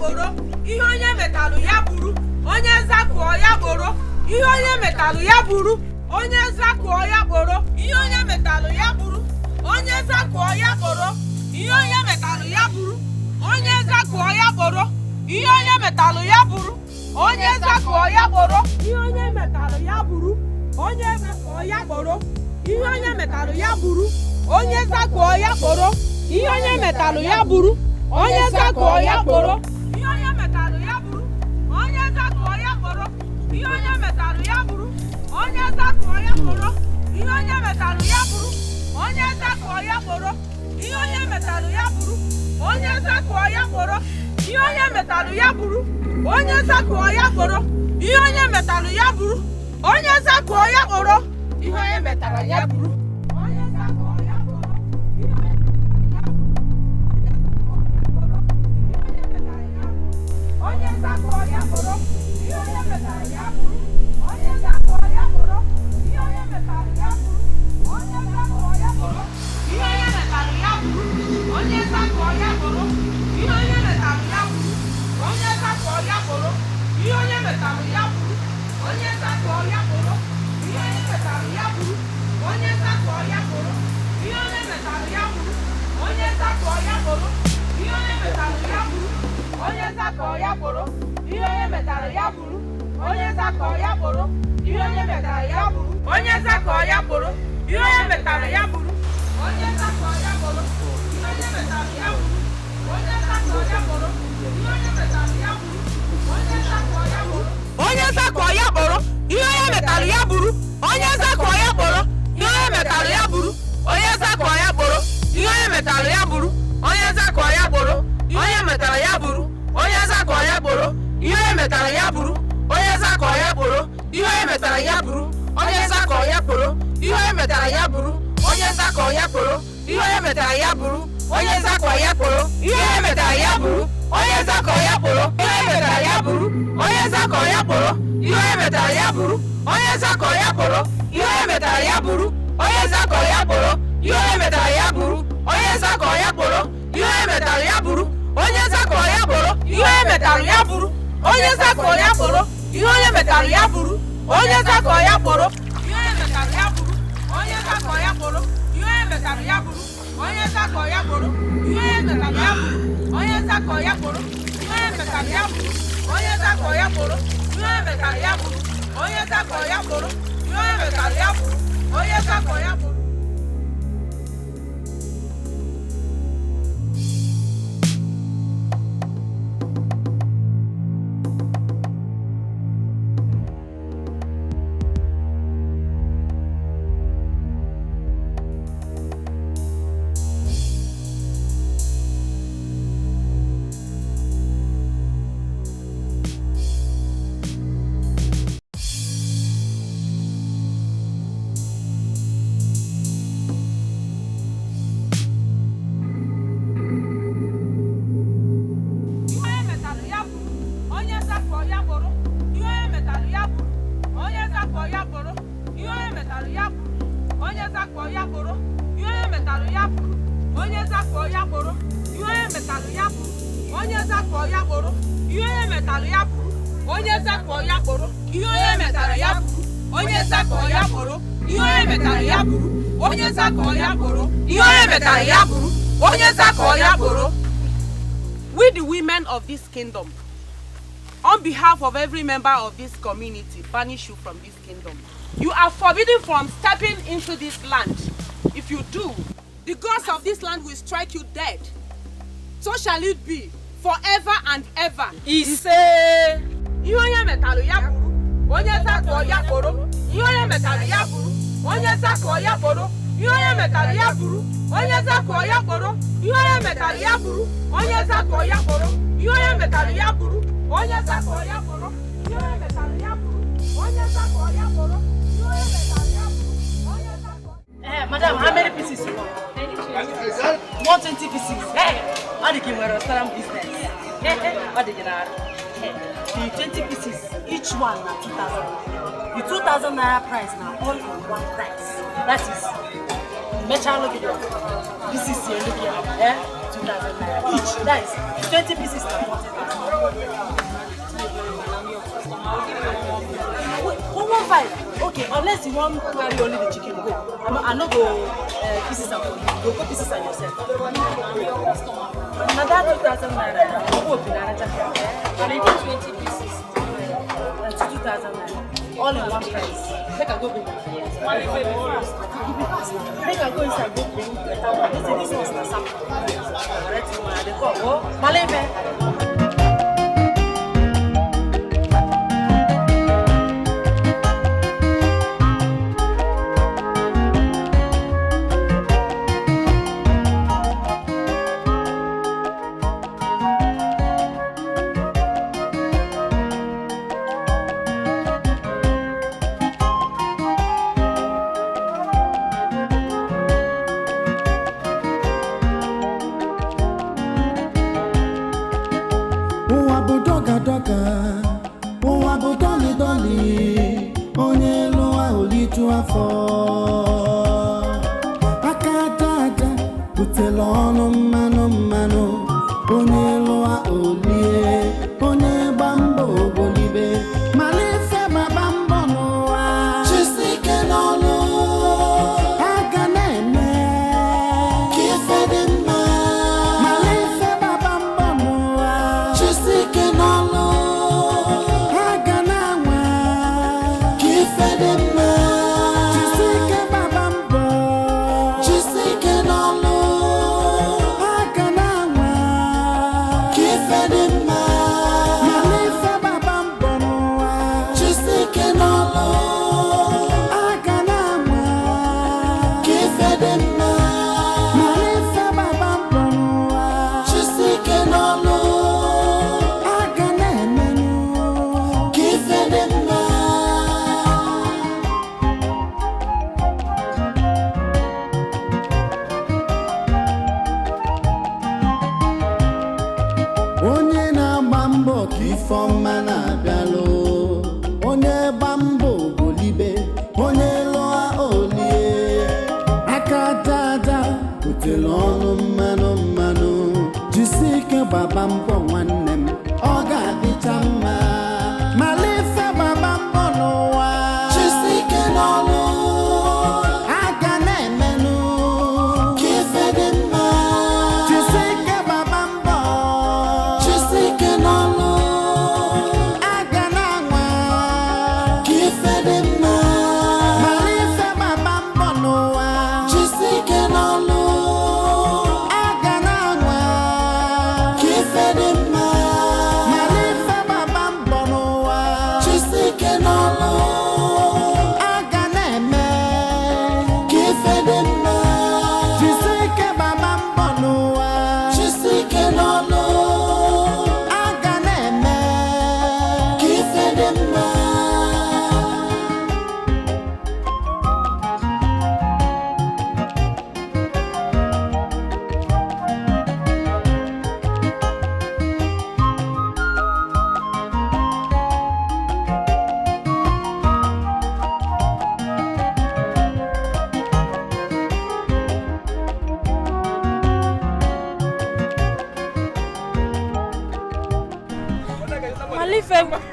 boro, ihe onye metalụ ya buru, onye zakụọ ya boro, ihe onye metalụ ya buru, onye zakụọ ya boro, ihe onye metalụ ya buru, onye zakụọ ya boro, ihe onye metalụ ya buru, onye zakụọ ya boro, ihe onye metalụ ya buru, onye zakụọ ya boro, ihe onye metalụ ya buru, onye zakụọ ya boro, ihe onye metalụ ya buru, onye zakụọ ya boro, ihe onye metalụ ya buru, onye zakụọ ya boro, ihe onye metalụ ya buru, onye zakụọ ya boro, ihe onye metalụ ya buru, onye zakụọ ya boro, ihe onye metalụ ya buru, onye zakụọ ya boro, ihe onye metalụ ya buru, onye zakụọ ya boro, ihe onye metalụ ya buru, onye zakụọ ya boro, ihe onye metalụ ya buru, onye zakụọ ya boro, ihe onye metalụ ya buru, onye zakụọ ya boro, onye zakụọ ya boro, ihe onye metalụ ya buru, onye zakụọ ya boro, ihe onye metalụ ya buru, onye zakụọ ya boro, ihe onye metalụ ya buru, onye zakụọ ya boro, ihe onye metalụ ya buru, onye zakụọ ya boro, ihe onye metalụ ya buru, onye zakụọ ya boro, ihe onye metalụ ya buru, onye zakụọ ya boro, ihe onye metalụ ya buru, onye zakụọ ya boro, ihe onye metalụ ya buru, onye zakụọ ya boro, ihe onye metalụ ya buru, onye zakụọ ya boro, ihe onye metalụ ya buru, onye zakụọ ya boro, ihe onye metalụ ya buru, onye zakụọ ya boro, ihe onye metalụ ya buru, onye zakụọ ya boro, ihe onye metalụ ya buru, onye zakụọ ya boro, onye zakụọ ya boro, ihe onye metalụ ya buru, onye zakụọ ya boro, ihe onye metalụ ya buru, onye zakụọ ya boro, ihe onye metalụ ya buru, onye zakụọ ya boro, onye metalụ ya buru, onye zakụọ ya boro, ihe onye metalụ ya buru, onye zakụọ ya boro, ihe onye metalụ ya buru, onye zakụọ ya boro, ihe onye metalụ ya buru, onye zakụọ ya boro, ihe onye metalụ ya buru, onye zakụọ ya boro, ihe onye metalụ ya buru, onye zakụọ ya boro, ihe onye metalụ ya buru, onye zakụọ ya boro, ihe onye metalụ ya buru, onye zakụọ ya boro, ihe onye metalụ ya buru, onye zakụọ ya boro, ihe onye metalụ ya buru, onye zakụọ ya boro, ihe onye metalụ ya buru, onye zakụọ ya boro, ihe onye metalụ ya buru, onye zakụọ ya boro, ihe onye metalụ ya buru, onye zakụọ ya boro, ihe onye metalụ ya buru, onye zakụọ ya boro, ihe onye metalụ ya buru, onye zakụọ ya boro, ihe onye metalụ ya buru, onye zakụọ ya boro, ihe onye metalụ ya buru, onye zakụọ ya boro, ihe onye metalụ ya buru, onye zakụọ ya boro, ihe onye metalụ ya buru, onye zakụọ ya boro. We, the women of this kingdom, on behalf of every member of this community, banish you from this kingdom. You are forbidden from stepping into this land. If you do, the gods of this land will strike you dead. So shall it be forever and ever. Ise. Onye metalu ya buru, onye zakụọ ya boro, onye metalu ya buru, onye zakụọ ya boro, onye metalu ya buru, onye zakụọ ya boro, onye metalu ya buru, onye zakụọ ya boro, onye metalu ya buru, onye zakụọ ya boro, onye metalu ya buru, onye zakụọ ya boro, onye metalu ya buru, onye zakụọ. Madam, how many pieces you want? 120 pieces. How did you wear a restaurant business? What did you know? The 20 pieces, each one now 2,000. The 2,000 naira price now, all on one price. That is merchant look at this is your look here. 2,000 naira each. That is 20 pieces now 40,000. $115. Okay, unless you want to carry only the chicken, go. I no go pieces and go pieces and yourself. Now that 2,000 naira, go open another. 20 pieces. That's 2,000 naira. All in one price. Make I go bring it. Make I go inside go bring it. This one's the sample. Let's go. They call. Oh, Maleve.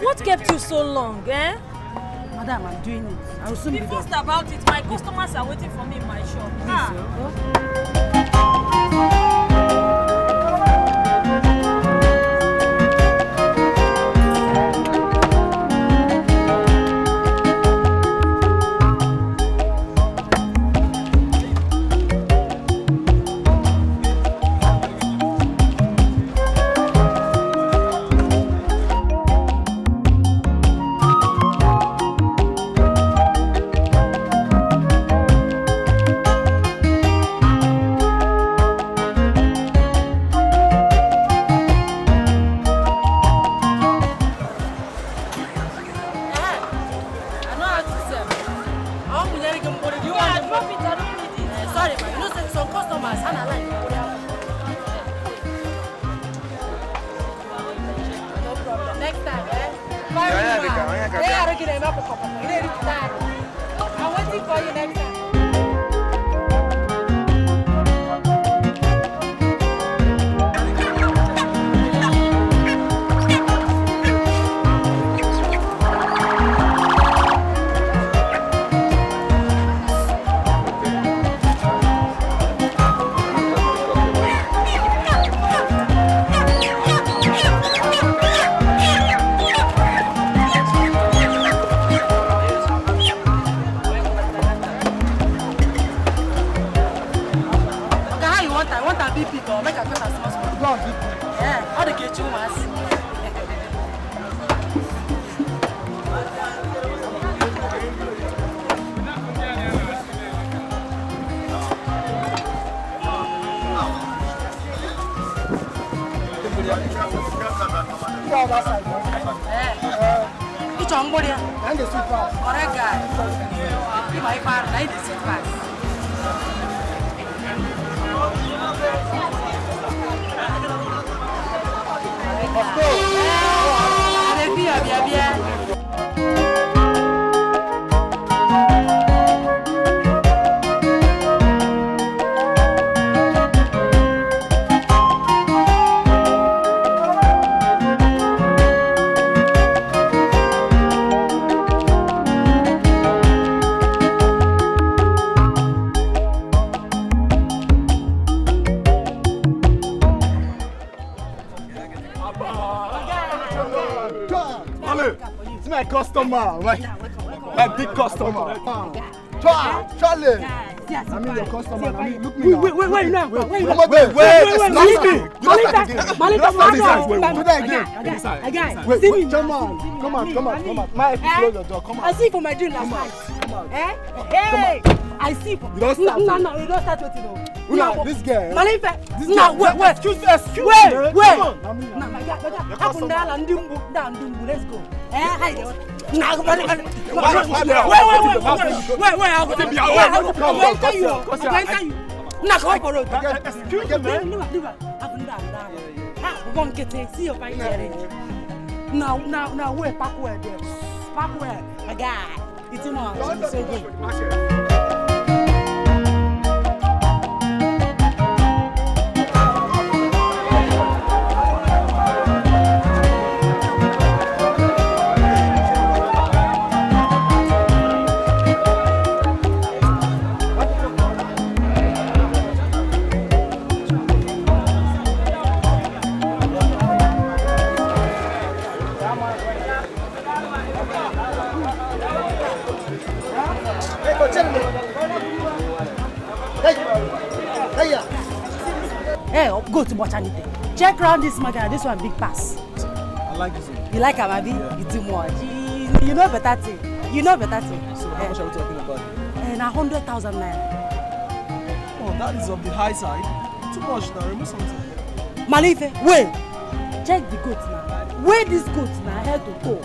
What kept you so long, eh? Madam, I'm doing it. I will soon be fast about it. My customers are waiting for me in my shop. no, make a cut as much. Go on, yeah, how to get you mass. It's on board. And the sweet pass. Correct guy. You might find the sweet pass. Of my customer, my big customer. Charlie. I mean your customer. I mean, look me now. Wait now. Wait. Wait, come on. My close your door. Come on. I see for my dream last night. Hey, I see for. You don't start. No, you don't start with it. No, this girl. Malife. No, wait. Excuse me. Wait. No, my God. Let's go. Wait. Now, wait, backward there. Backward, my guy. It's in my so good. Hey, go to Bochanite. Check around this market. This one big pass. I like this one. You like Amabi? Yeah. You too much. You know better thing. So how much are we talking about? And 100,000 naira. Oh, that is of the high side. Too much now. Remove something. Malife, wait. Check the goat now. Where this goat now head to go?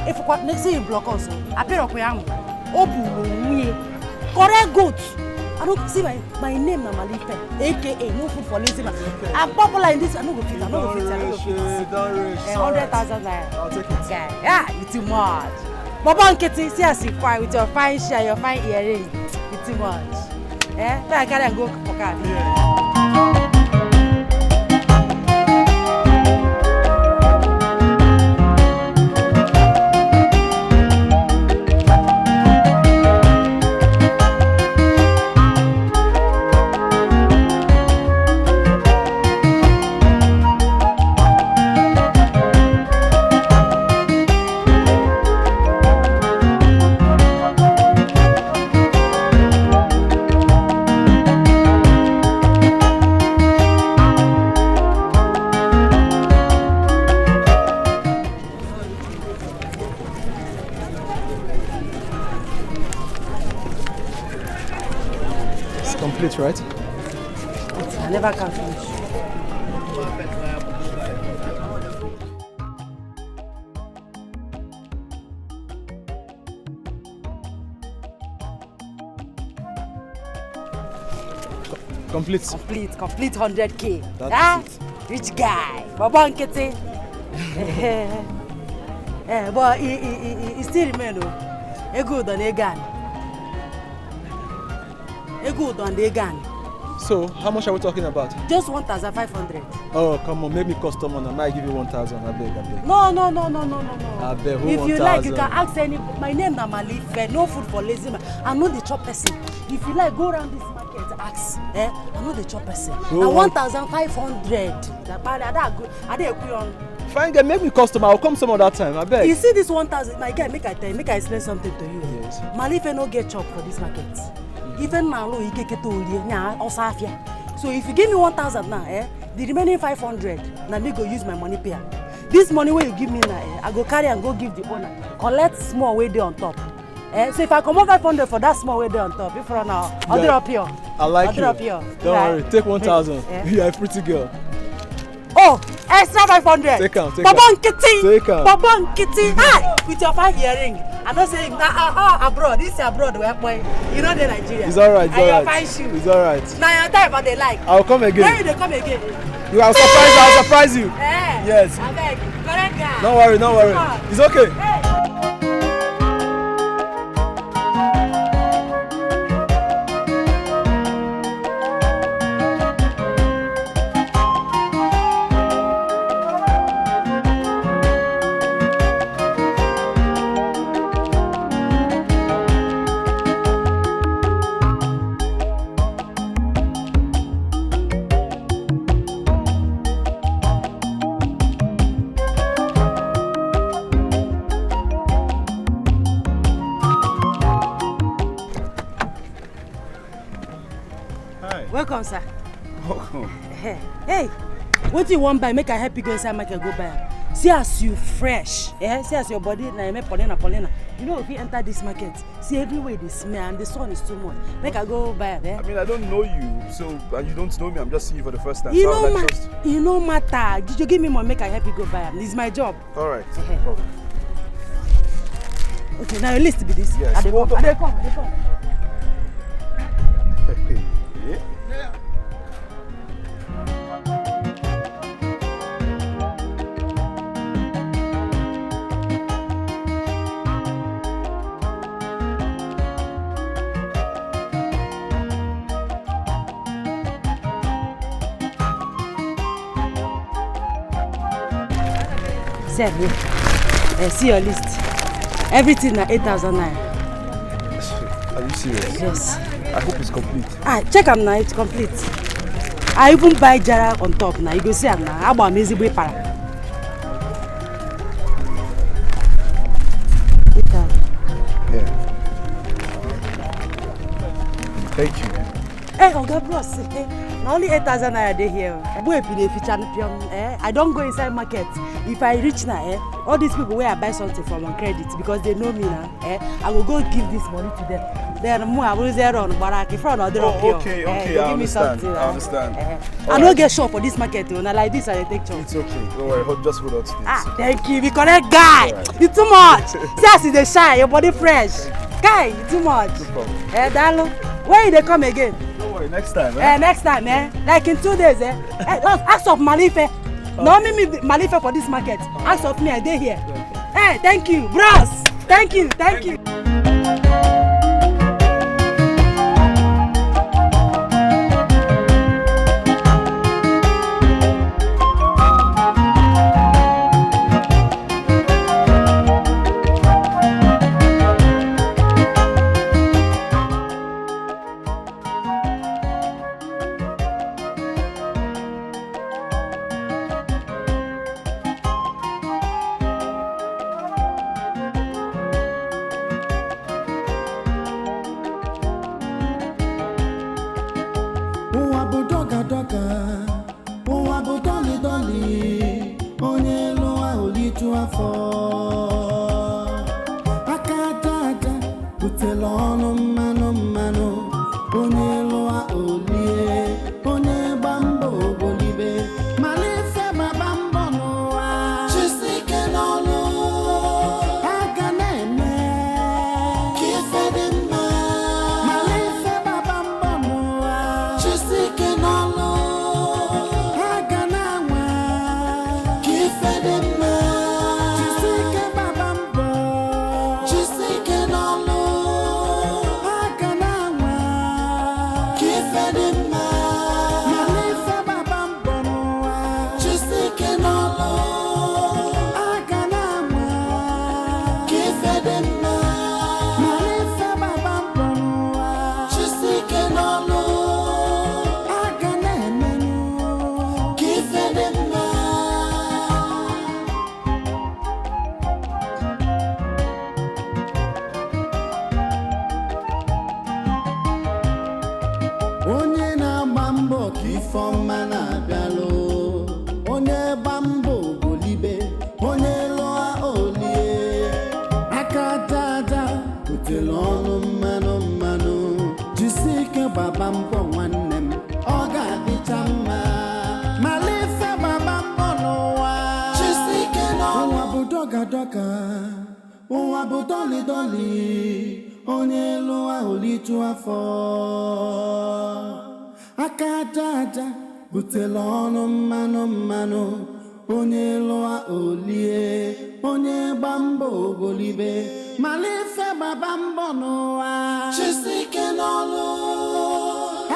If you want to see him block us, I pay up with correct goat. I don't see my name na Malife, aka no food for lazy man. I'm popular in this. I don't go fit. 100,000 naira. I'll take it. Yeah, you too much. Baba Nketi, see as you fine with your fine shirt, your fine earring. You too much. But I can't go for car. Complete, right? I never can finish. Complete 100K. That's it. Rich guy. Baba Nketi. But he still remain though. A good on a gun. So, how much are we talking about? Just 1,500. Oh, come on, make me customer and I might give you 1,000. I beg. No. I beg, who if 1,000? you like, you can ask any. My name is Malife, no food for lazy man. I'm not the chop person. If you like, go around this market, ask. I'm not the chop person. Now 1,500. I did Fine, girl, make me customer. I'll come some other time. I beg. You see this 1,000, my guy, make I explain something to you. Yes. Malife no get chop for this market. Even now, you get to so if you give me 1,000 now, The remaining 500, now me go use my money pay. This money where you give me now, I go carry and go give the owner. Collect small way there on top. So if I come on 500 for that small way there on top, if for now, I'll drop here. I like you. Don't worry, take 1,000. You are a pretty girl. Oh, extra 500. Take out. Babon Kitty. Take out. Babon Kitty. Hi, with your 5 earring. I'm not saying abroad. This is abroad. You know the Nigeria. It's alright. It's alright. Now your time, but they like. I'll come again. Where they come again? I'll surprise you. Yes. I beg. Correct guy. Don't worry. It's okay. Hey. Welcome, sir. Welcome. Hey, what do you want buy? Make I help you go inside market go buy. See as you fresh. See as your body na me Paulina. You know if you enter this market, see everywhere they smell and the sun is too much. Make I go buy there. I mean, I don't know you, so and you don't know me. I'm just seeing you for the first time. You know matter. Did you give me money? Make I help you go buy. This is my job. All right. Okay, now your list be this. Yes. I dey come. See your list. Everything na 8,000 naira. Are you serious? Yes. I hope it's complete. Check am now, it's complete. I even buy jara on top now. You go see am now. Agba amazing boy para. Yeah. Thank you. Hey, Oga Bros. Now only 8,000 naira dey here. I don't go inside market. If I reach now, all these people where I buy something from on credit because they know me now, I will go give this money to them. Then I will zero on Baraki from other okay, I understand. I don't get short for this market. When I like this, I take charge. It's okay. Don't worry. Just hold on to this. Thank you. Be correct guy. Right. It's too much. See as you dey shine, your body fresh. Guy, it's too much. No problem. Dalo, when they come again? Don't worry. Next time. Next time, like in 2 days. Ask of Malife. No, me Malife for this market. Ask of me, I dey here. Hey, thank you, bros. Thank you. Onye na-agba mbọ ka ife ọma na-abịalụ babambo nwannem oga dichama malife babambo noa chisike no nwa budoga doga nwa budoli doli onye lua olitu afọ akadaja butela ọnụ mmanụ onye lụa olie onye gbambo ogolibe malife babambo n'ụwa chisike n'ọlụ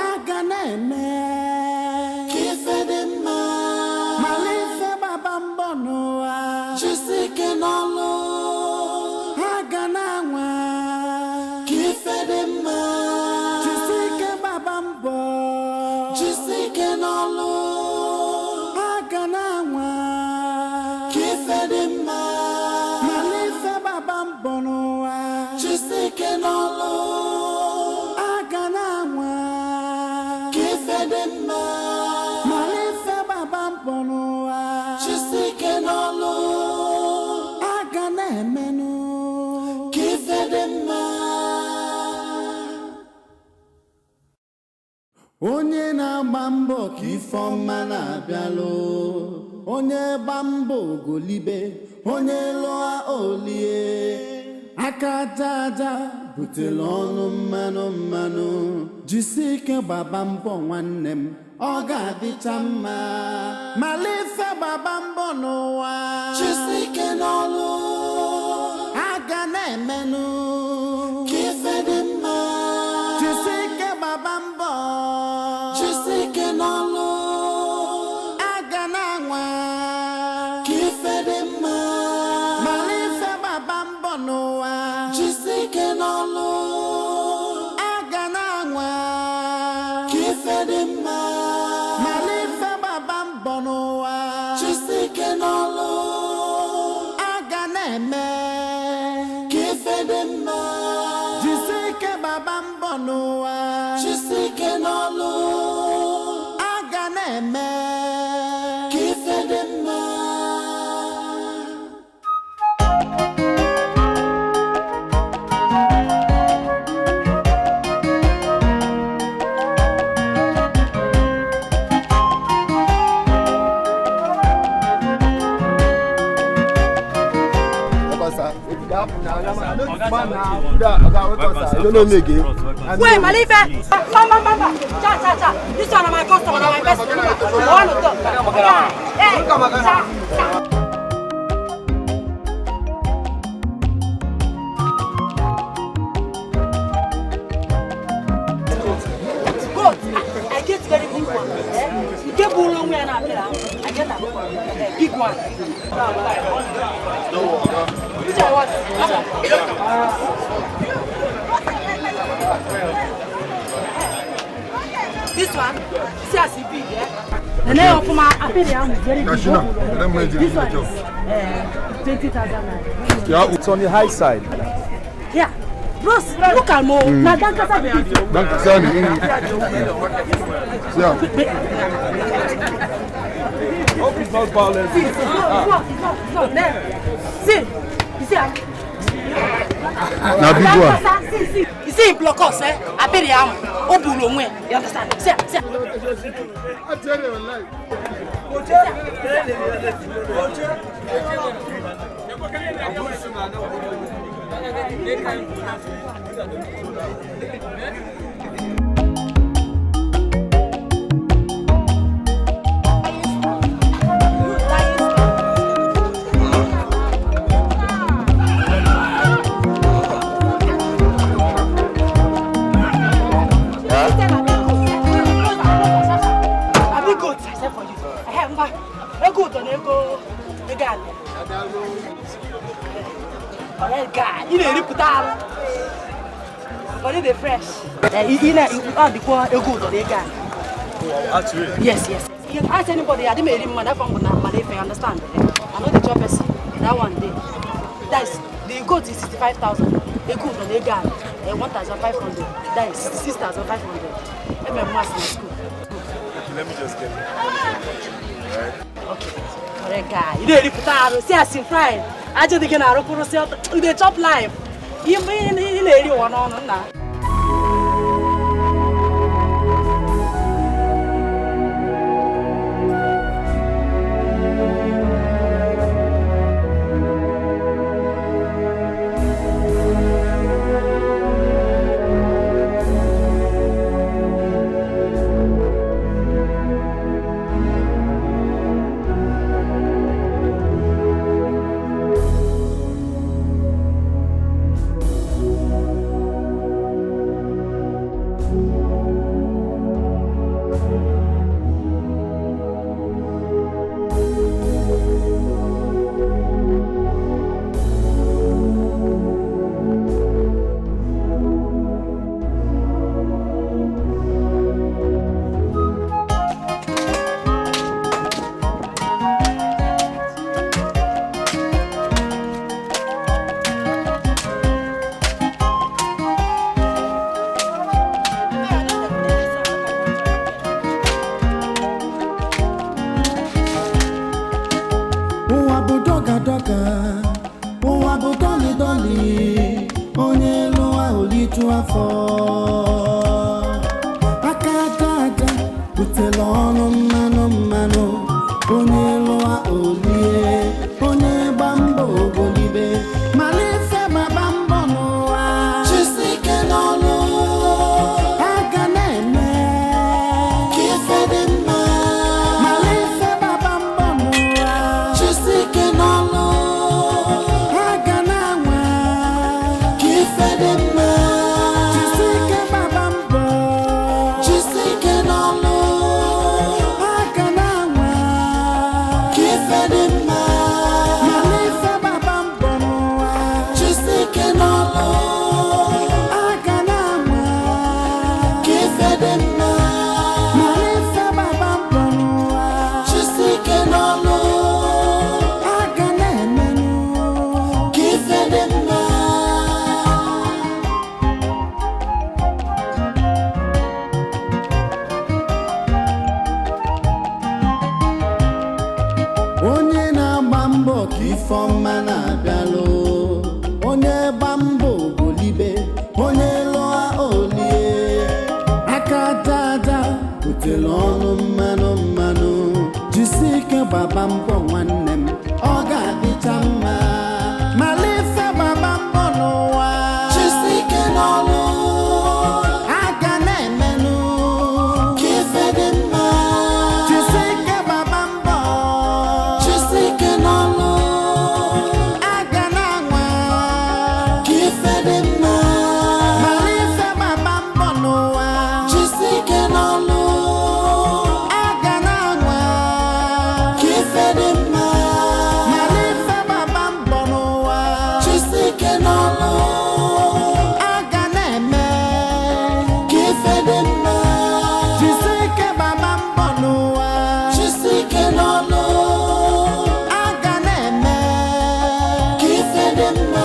aga na-eme ka ife dị mma malife babambo n'ụwa chisike n'ọlụ aga na-anwa ka ife dị mma chisike babambo chisike n'ọlụ chisike n'ọlụ aga na-anwa ka ife dị mma malife babambo n'ụwa chisike n'ọlụ aga na-emenụ ka ife dị mma onye na-agba mbọ ka ife ọma na-abịalụ onye gba mbọ ogolibe onye lụọ olie akadaja butela ọnụ mmanụ jisike babambo nwannem ọ ga-adịcha mma malife babambo n'ụwa jisike n'ọlụ aga na-emenụ ka ife dị mma jisike babambo jisike n'ọlụ aga na-anwa ka ife dị mma malife babambo n'ụwa chisike n'ọlụ aga na-anwa ka ife dị mma malife babambo n'ụwa chisike n'ọlụ aga na-eme ka ife dị mma jisike babambo n'ụwa chisike n'ọlụ aga na-eme ka ife dị mma. Wait, Malife! Mama! Cha! This one of my customer, my best customer. I want to talk. Hey! Cha! Good. I get very big one. You get long way and I get a big one. Which I want. This one, see as it big, yeah? The name of my opinion is very big. This one is 20,000. Yeah, it's on the high side. Yeah. Bros, look at me. Now, don't cast me. Don't cast me. Yeah. Hope it's not violent. See, you see, now big one. See. You see in block us, eh? I pay the arm. You understand? See. I tell you life. God, you didn't put out. But it's fresh. You know, the good or the guy. Actually? Yes. You can ask anybody, I didn't make him from Malife, understand? I know the job is that one day. That's the goat is 65,000. The good or the guy, 1,500. That is 66,500. I'm a master in school. Let me just get it. Right? Okay. Correct guy. You didn't put out. See, I see fried. I just think I don't know the top life. You mean he lady one on now. butela ọnụ mmanụ mmanụ onye lụa olie onye gba mbọ ogolibe malife gbaba mbọ n'ụwa chisike n'ọnụ aga na-eme ka ife dị mma malife gbaba mbọ n'ụwa chisike n'ọnụ aga na-anwa ka ife dị mma chisike gbaba mbọ chisike n'ọnụ aga na-anwa ka ife dị mma malife gbaba mbọ n'ụwa chisike n'ọnụ aga na-anwa ka ife dị mma malife gbaba mbọ n'ụwa chisike n'ọnụ aga na-emenụ ka ife dị mma. onye na-agba mbọ ka ife ọma na-abịalụ onye gba mbọ ogolibe onye lụọ olie aka aja aja butela ọnụ mmanụ mmanụ jisi ike gbaba mbọ nwanne m ọ ga-adịcha mma malife gbaba mbọ n'ụwa jisi ike n'ọnụ aga na-emenụ ka ife dị mma jisi ike gbaba mbọ jisi ike n'ọnụ aga na-anwa ka ife dị mma malife gbaba mbọ n'ụwa jisi ike n'ọnụ aga na-anwa ka ife dị mma malife gbaba mbọ n'ụwa jisi ike n'ọnụ aga na-eme ka ife dị mma jisi ike gbaba mbọ n'ụwa jisi ike n'ọnụ aga na-eme ka ife dị mma.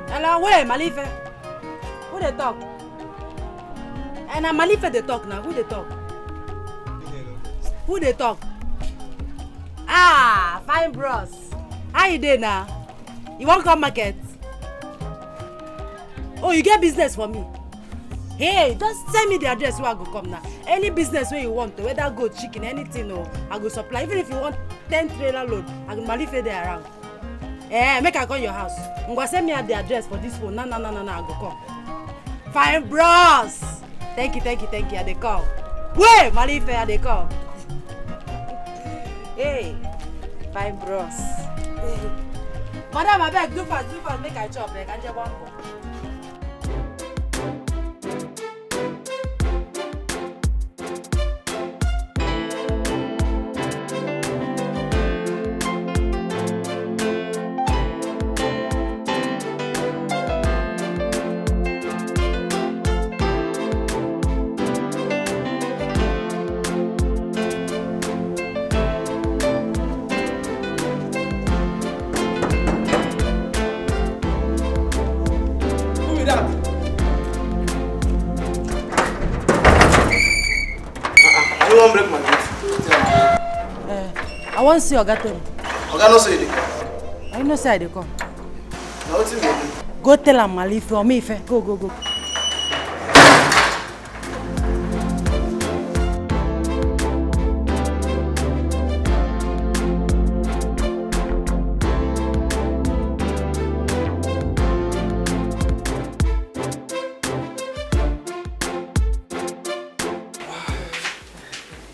Hello, wait, Malife. Who they talk? And Malife they talk now. Who they talk? Who they talk? Ah, fine bros. How you doing now? You want to come market? Oh, you get business for me? Hey, just send me the address where I go come now. Any business where you want, whether goat, chicken, anything, or I go supply. Even if you want 10 trailer load, I go Malife there around. Make I call your house. You go send me the address for this phone. No, I go come. Fine bros. Thank you. I dey call. Wait, Malife, I dey call. Hey, fine bros. Madam, abeg, do fast, make I chop. I can just one more. I want to see Oga Tony. Oga no say you dey come. I know say I dey come. Na wetin you dey do? Go tell am Malife or me Ife. Go.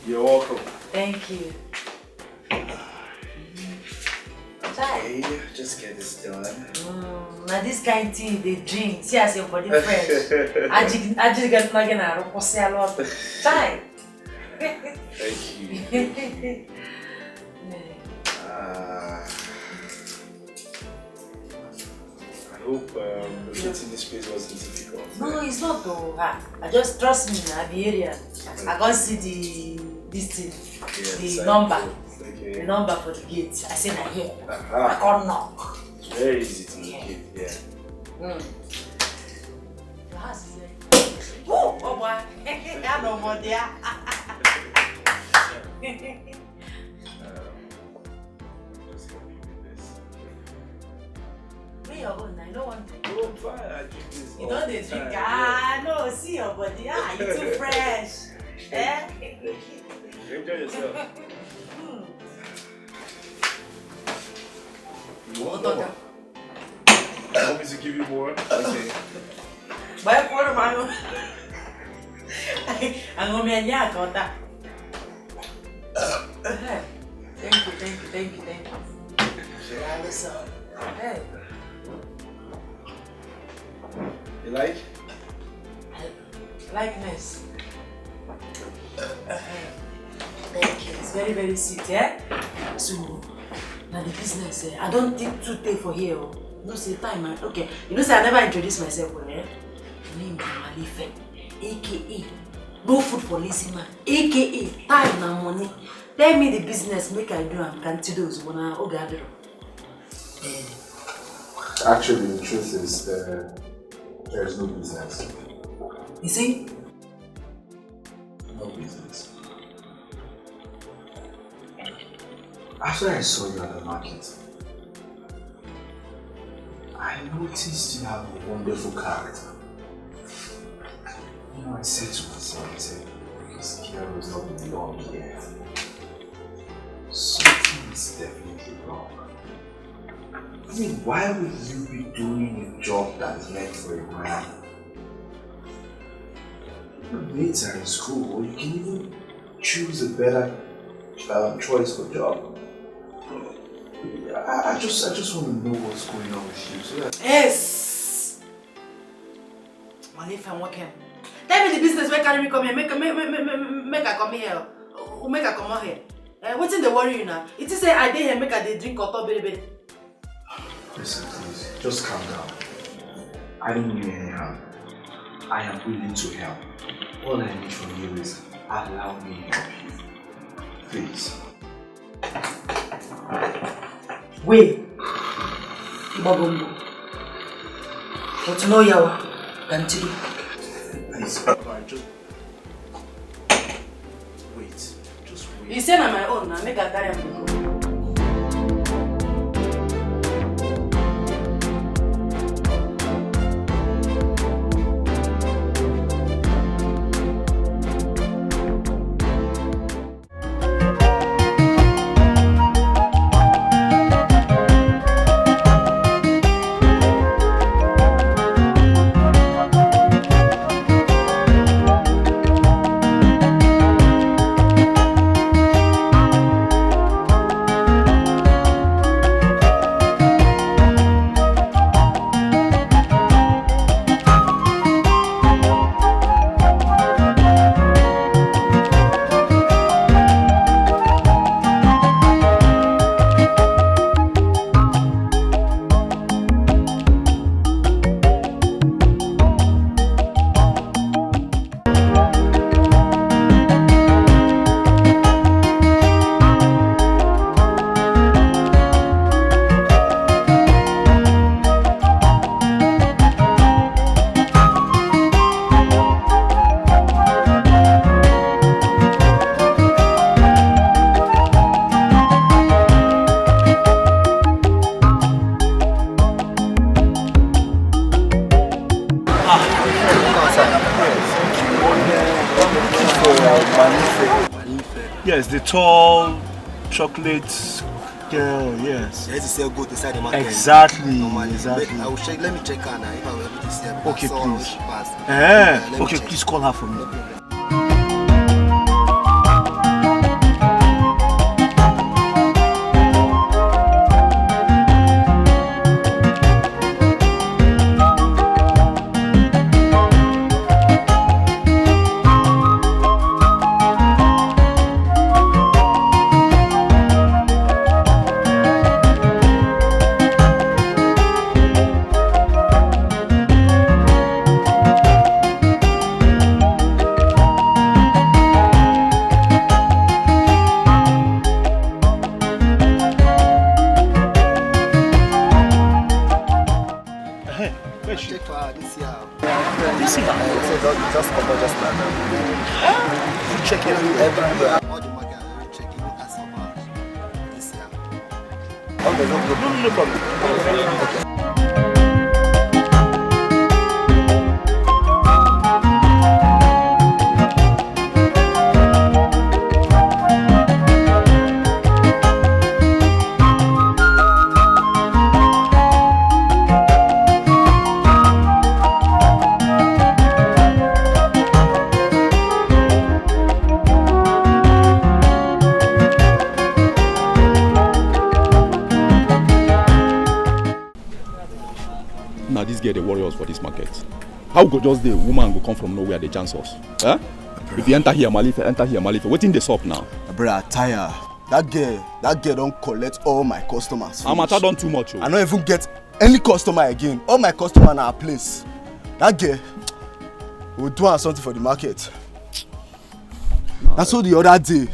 You're welcome. Thank you. Chai. Okay, just get this done. Now this kind of tea they drink. See as your body fresh. I just get plugging out of a lot. Chai. Thank you. I hope locating this place wasn't difficult. No, it's not though. I just trust me, I be area. I can't see this thing, the number. Okay. The number for the gate. I say na here. I can't knock. It's very easy to locate, yeah. Your house is there. Oh boy. I know more there. Just help me with this. Bring your own. I don't want to. Oh, fine. I drink this. You don't drink. No, see your body. You too fresh. Enjoy yourself. You want more? Want me to give you more? Okay. Buy a quarter of my own. I'm going to be a yakota. Thank you. Hey. You like? Likeness. Thank you. It's very, very sweet, yeah? So, now the business, I don't think too take for here. No, say time, man. Okay. You know, say I never introduced myself, eh? My name is Malife, aka No Food for Lazy Man, aka Time and Money. Tell me the business, make I do and can't those when I gather. Actually, the truth is there is no business. You see? No business. After I saw you at the market, I noticed you have a wonderful character. You know, I said to myself, this girl does not belong here. Something is definitely wrong. I mean, why would you be doing a job that is meant for a man? Your mates are in school, you can even choose a better choice for job. I just want to know what's going on with you. So Yes! Malife, I'm working. Tell me the business where carry me come here. Make I come here. Who make I come out here? What's in the worry you now? It is say I did here make I dey drink or talk baby. listen, please, just calm down. I don't need any help. I am willing to help. All I need from you is allow me to help you. Please. Wait. Ibabombo. But no yawa. Continue. Please, just wait. Just wait. You say na my own, now make I carry am go. Yes, the tall chocolate girl, yes. Let's say go inside the market. Exactly, Normally. exactly. I will check, let me check her now if I'm able to see her. Okay, I saw her when please. she passed. Let me Okay, check. please call her for me. No problem. You see her? Just come on, just like that. You check everywhere. All the market are checking as of this year. Okay, no problem. Okay. This girl the warriors for this market. How go just the woman go come from nowhere they chance us? Huh? If you enter here Malife, waiting the shop now. Bro, I tire. That girl don't collect all my customers. How much I done too much? Oh. I don't even get any customer again. All my customers are at place. That girl will do something for the market. That's all the other day.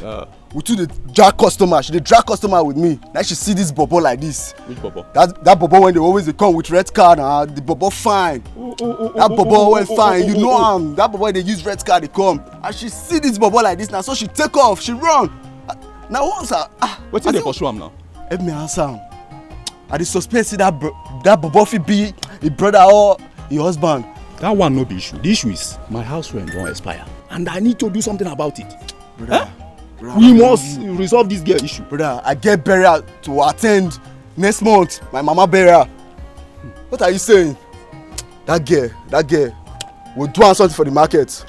We took the drag customer. She drag customer with me. Now she see this bobo like this. Which bobo? That bobo when they always come with red card. The bobo fine. That bobo went fine. You know him. That bobo they use red card they come. And she see this bobo like this now. So she take off. She run. Now once what's in the pursue him now? Help me answer him. I dey suspect see that bobo fit be a brother or a husband. That one no be issue. The issue is my house rent don't expire. And I need to do something about it. Brother. Huh? We must resolve this girl issue. Brother, I get burial to attend next month. My mama burial. What are you saying? That girl will do something for the market.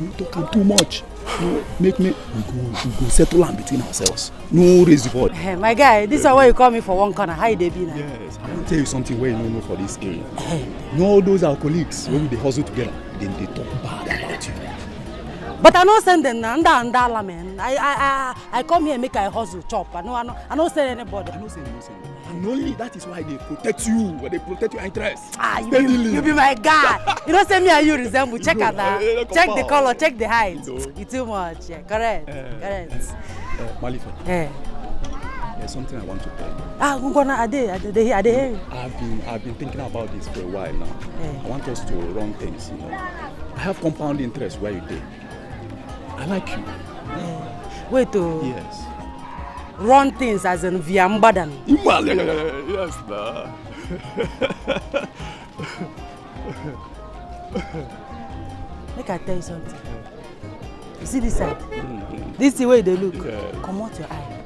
You talking too much. No, we go settle am between ourselves. No raise the board. Hey, my guy, this is why you call me for one corner. How you dey be now? Yes, I want to tell you something where you don't know for this area. You know all those our colleagues when we hustle together, then they talk bad about you. But I don't send them man. I come here make I hustle chop. I don't send anybody. I don't send. And only that is why they protect you. They protect your interests. You be my guy. You don't say me and you resemble. Check out that. Check the color. Check the height. You too much. Yeah, correct. Correct. Malife. Yeah. There's something I want to tell you. I'm gonna. I hear you. I've been thinking about this for a while now. Yeah. I want us to run things. I have compound interest where you did. I like you. Wait to yes. Run things as in via Mbadan. Yes, nah. Make I tell you something. You see this side? This is the way they look. Come out your eye.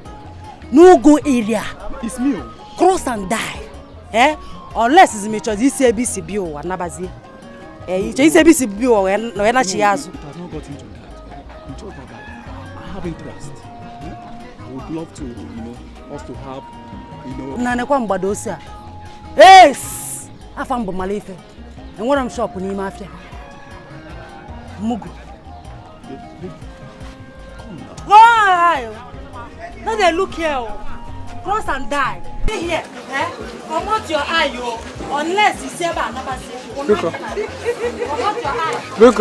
No go area. It's me. Cross and die. Unless it's me choose this ABCB or Nabazi. This ABCB or when she has. It has not got into that. I have interest. I would love to, us to have, Nana Kwambadosa. Yes! I found Malife. And when I'm shop in Mafia. Mugu. Why? Now they look here. Cross and die. Stay here. Come out your eye, yo. Unless you say about Nabazi. Come out your eye. Look.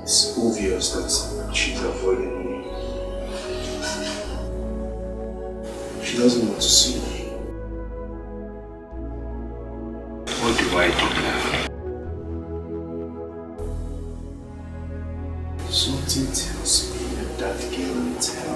It's obvious that she's avoiding me. She doesn't want to see me. What do I do now? Something tells me that girl needs help.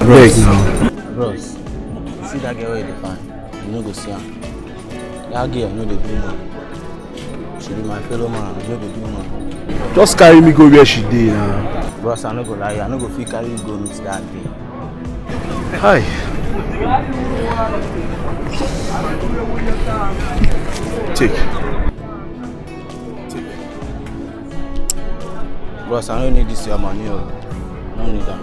Bros, see that girl where they find. You no go see her. That girl no dey do money. She be my fellow man, I no go do man. Just carry me go where she dey now. Bros, I no go lie, I no go fit carry you go meet that day. Hi. Take. Bros, I don't need this your money. I don't need that.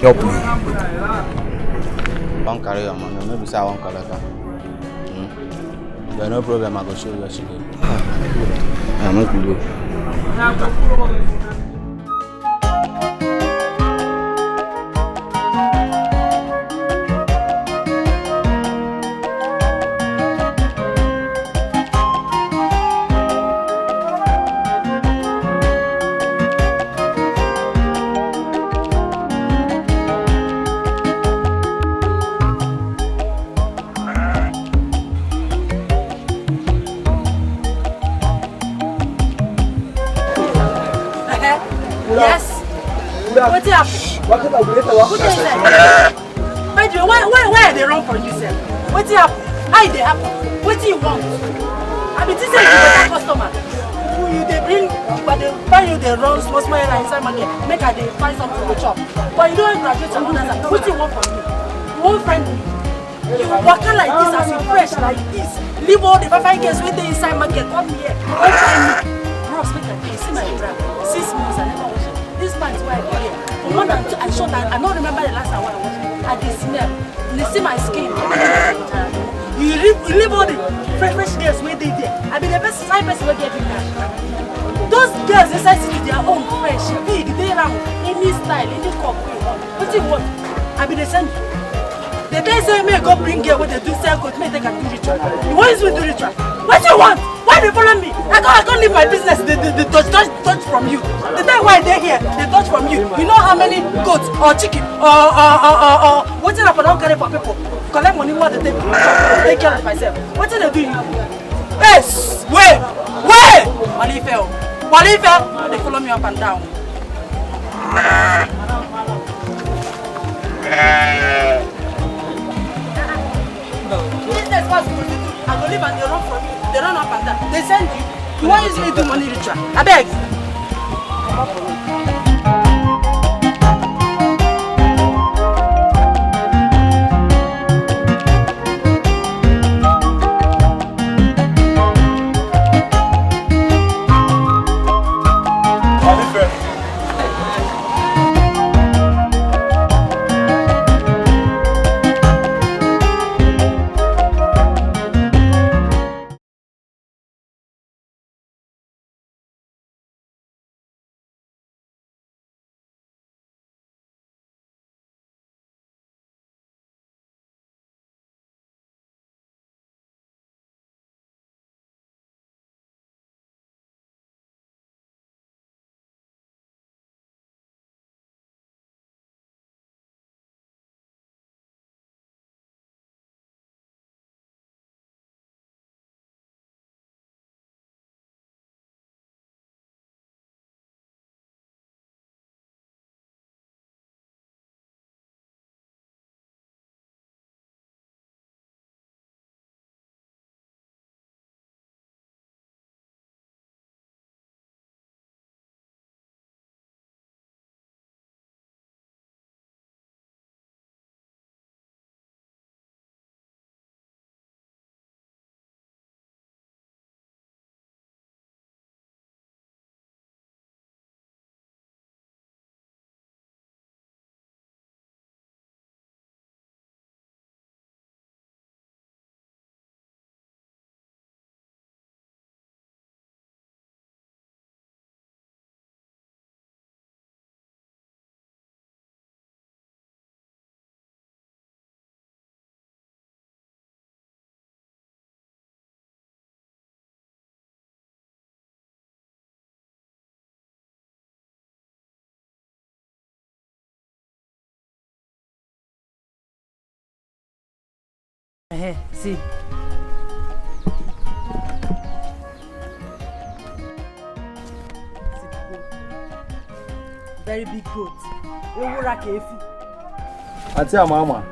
Help me. Don't carry your money, maybe say I won't collect her. There's no problem, I go show you where she live. I make you go. Yes. What's up? Who is that? By the way, why are they wrong for you, sir? What's up? How they happen? What do you want? I mean, this is a customer. They bring, but they find you the wrong small inside market. Make her they find something to chop. But you don't graduate from another. What do you want from me? You won't friend me. You walk like this as you fresh like this. Leave all the 5 years with the inside market. Come here. Don't find me. Bros, make like this. See my bra. 6 months I never wash it. This man is why I go here. For more than 2, I shot that. I don't remember the last time I washed it. I did smell. You see my skin. You leave all the fresh girls where they there. I mean the best side person will get it cash. Those girls inside city, they are all fresh, big, they round, any style, any cup. What do you want? I mean they send you. They tell say me go bring girl when they do sell coat, me they can do ritual. You want to do ritual? What do you want? Why they follow me? I can't leave my business. They touch from you. The time why they're here, they touch from you. You know how many goats or chicken or what's it up? I don't carry for people. Collect money what they take care of myself. What did they do? Yes, wait. Walife, they follow me up and down. Business was good. I go live and they run from you. They run up and down. They send you. You want use me to do money ritual? I beg. Come up for me. See. Very big goat. Auntie Mama,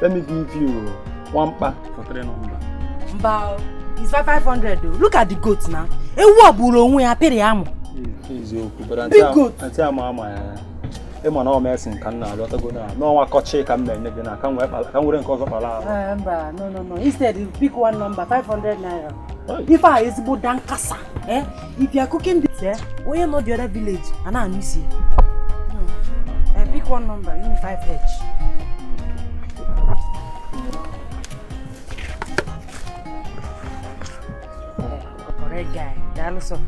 let me give you one pack for 3 numbers. Mbao, it's 500 though. Look at the goat now. Ewu abulo onwe ya pere amu. Big goat. Auntie Mama, ema na o mesin kan na lo tago na. No wa koche kan me ne na kan we nko zo pala. No. Instead, you pick one number, 500 naira. If I is Bodan Kasa, if you are cooking this, why you not the other village? And I miss you. Pick one number, give me 5 each. Correct guy. That also.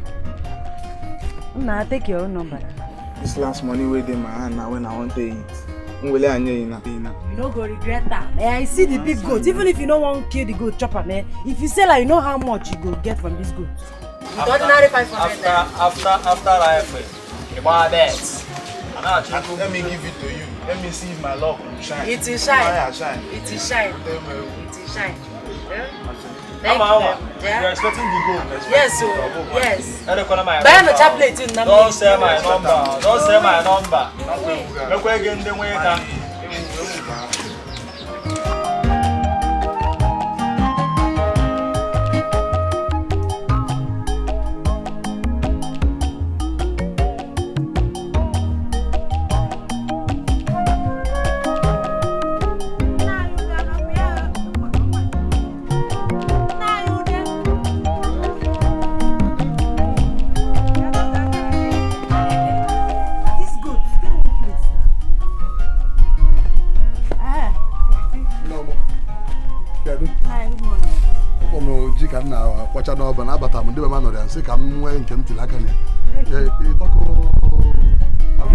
Nah, take your own number. This last money with in my hand now when I want to eat. You don't go regret that. I see the big goat. Even if you don't want to kill the goat chopper, man. If you sell like you know how much you go get from this goat. Ordinary 500. After life, you buy that. Let me give it to you. Let me see if my luck will shine. It will shine. It will shine. It will shine. Thank you. You're expecting the gold. Yes, so yes. Buy no tablet. Don't say my number. Don't say my number. Look again the way that. No, but I'm say come when came to like have you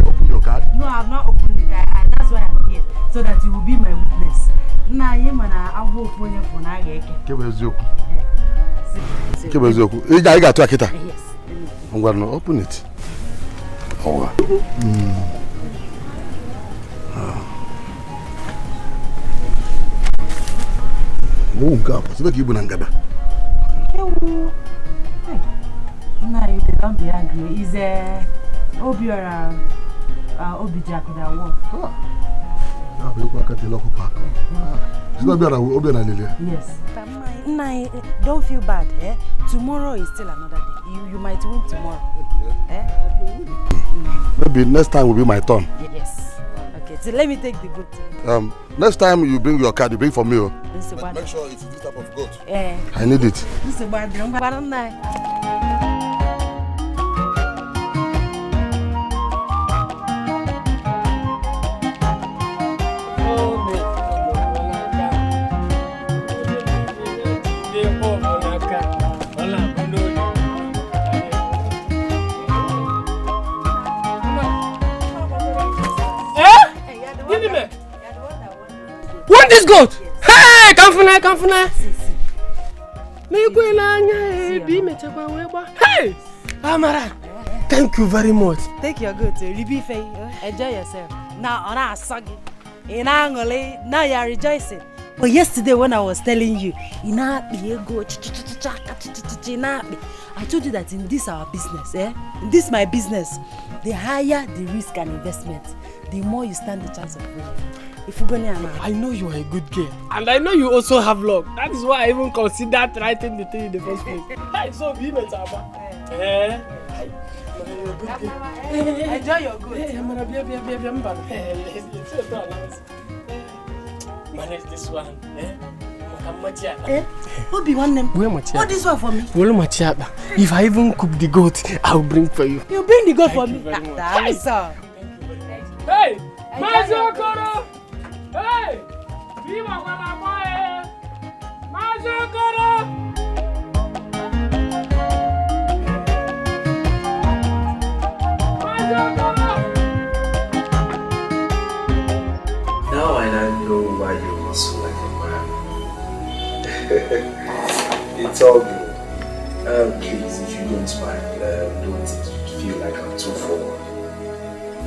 opened your card? No, I've not opened it. That's why I'm here. So that you will be my witness. Nah, you man, I will open your phone. I get You got to akita. Yes. I'm going to open it. Oh. Oh, God. So make you bunangaba. Nah, you don't be angry. Is Obi or Obi Jack that one? Yes. Nah, don't feel bad. Tomorrow is still another day. You might win tomorrow. Maybe next time will be my turn. Yes. Okay, so let me take the goat. Next time you bring your card, you bring for me. Make sure it's this type of goat. I need it. Want this goat? Hey, come for now. Hey, Amara. Thank you very much. Take your goat. Enjoy yourself. Now, on our soggy. Now you are rejoicing. But yesterday when I was telling you, I told you that in this our business, in this my business, the higher the risk and investment, the more you stand the chance of winning. I know you are a good girl, and I know you also have luck. That is why I even considered writing the thing in the first place. So be better, enjoy your good. Manage this one. Obi one name. What this one for me? If I even cook the goat, I will bring for you. You bring the goat for me? Hey, Mazokoro! Hey! Viva Guanaboy! Mazokoro! Now I know why you were so like a man. It's all good. Please, if you don't mind, don't feel like I'm too forward.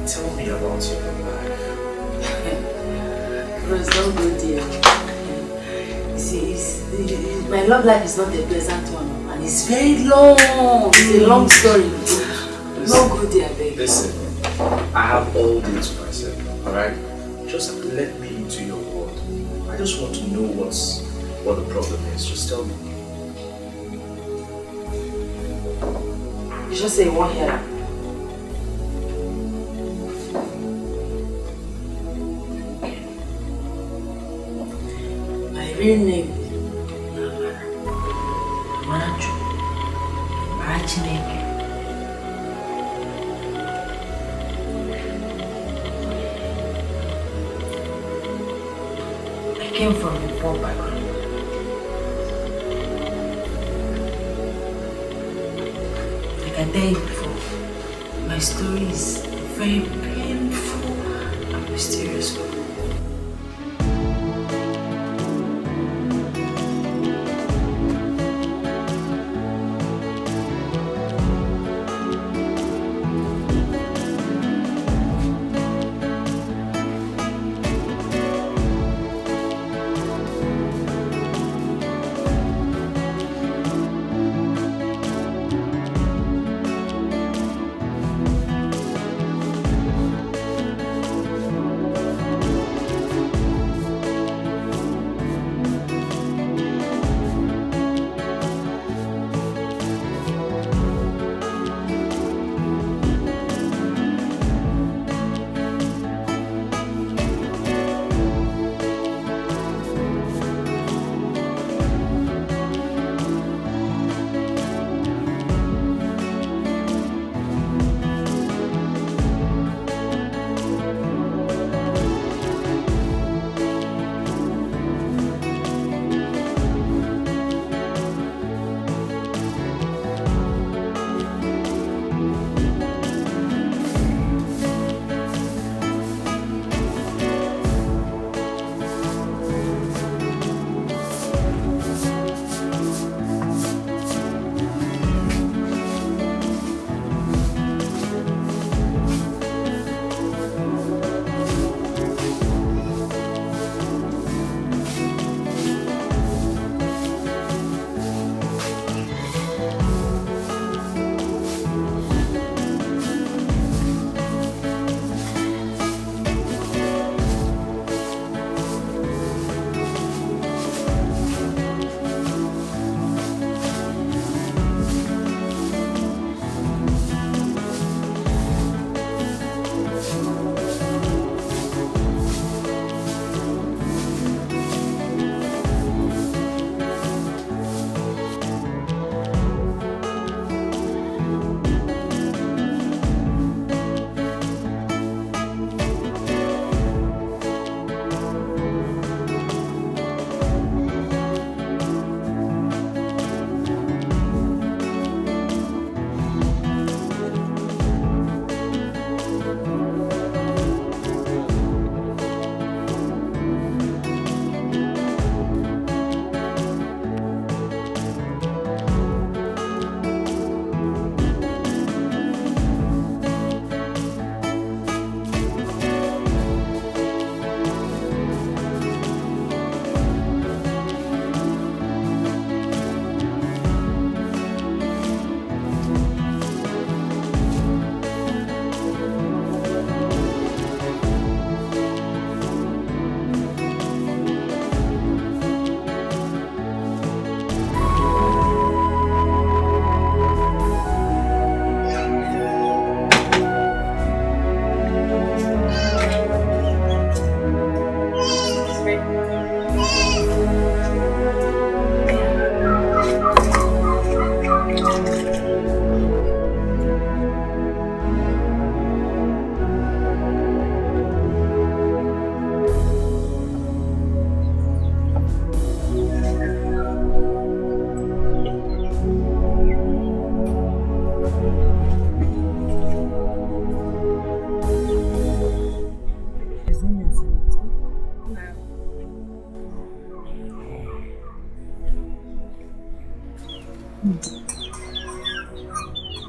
Tell me about your life. Bros, don't go there. You see, my love life is not a pleasant one, and it's very long. It's a long story. Don't go there, baby. Listen, I have all day to myself, alright? Just let me into your world. I just want to know what the problem is. Just tell me. You just say you won't hear her. My real name is Marachu. Marachineke. I came from a poor background. Like I tell you before, my story is a very painful and mysterious one.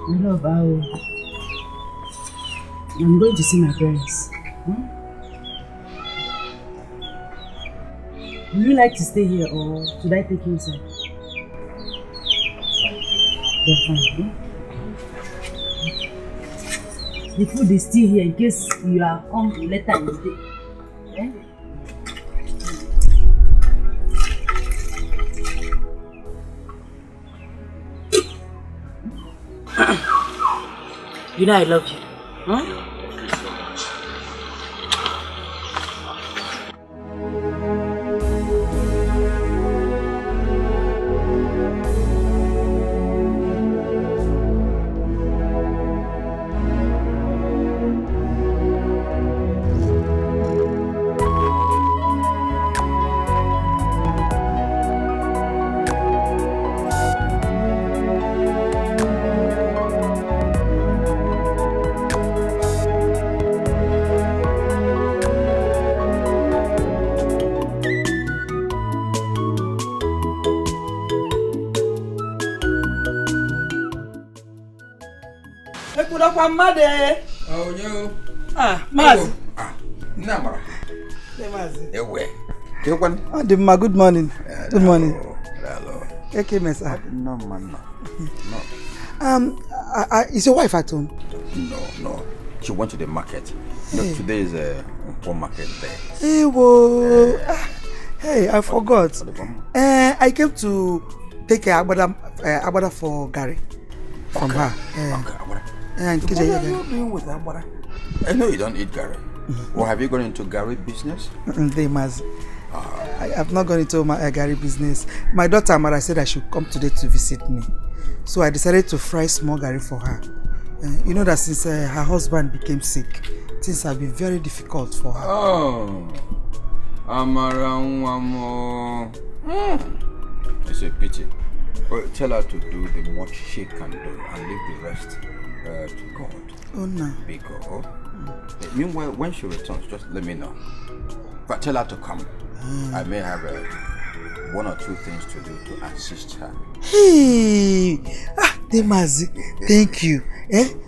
Hello, Bao. I'm going to see my parents. Would you like to stay here or should I take you inside? They're fine, The food is still here in case you are come later in the day. You know I love you. Huh? Oh, you. Mazi. Namara. Mazi. Ewe. Kekwan. Oh, Dimma, good morning. Good morning. Hello. Okay, Mesa. No, man, no. Is your wife at home? No. She went to the market. You know, today is a market day. Hey, whoa. Hey, I forgot. I came to take a abada for Gary from her. And what are you doing with abada? I know you don't eat Gary. Or have you gone into Gary business? They must. I have not gone into my Gary business. My daughter Amara said I should come today to visit me. So I decided to fry small Gary for her. You know that since her husband became sick, things have been very difficult for her. Oh, Amara, it's a pity. Well, tell her to do the much she can do and leave the rest to God. Oh no. Because meanwhile, when she returns, just let me know. But tell her to come. I may have one or two things to do to assist her. Hey, Demazi, thank you.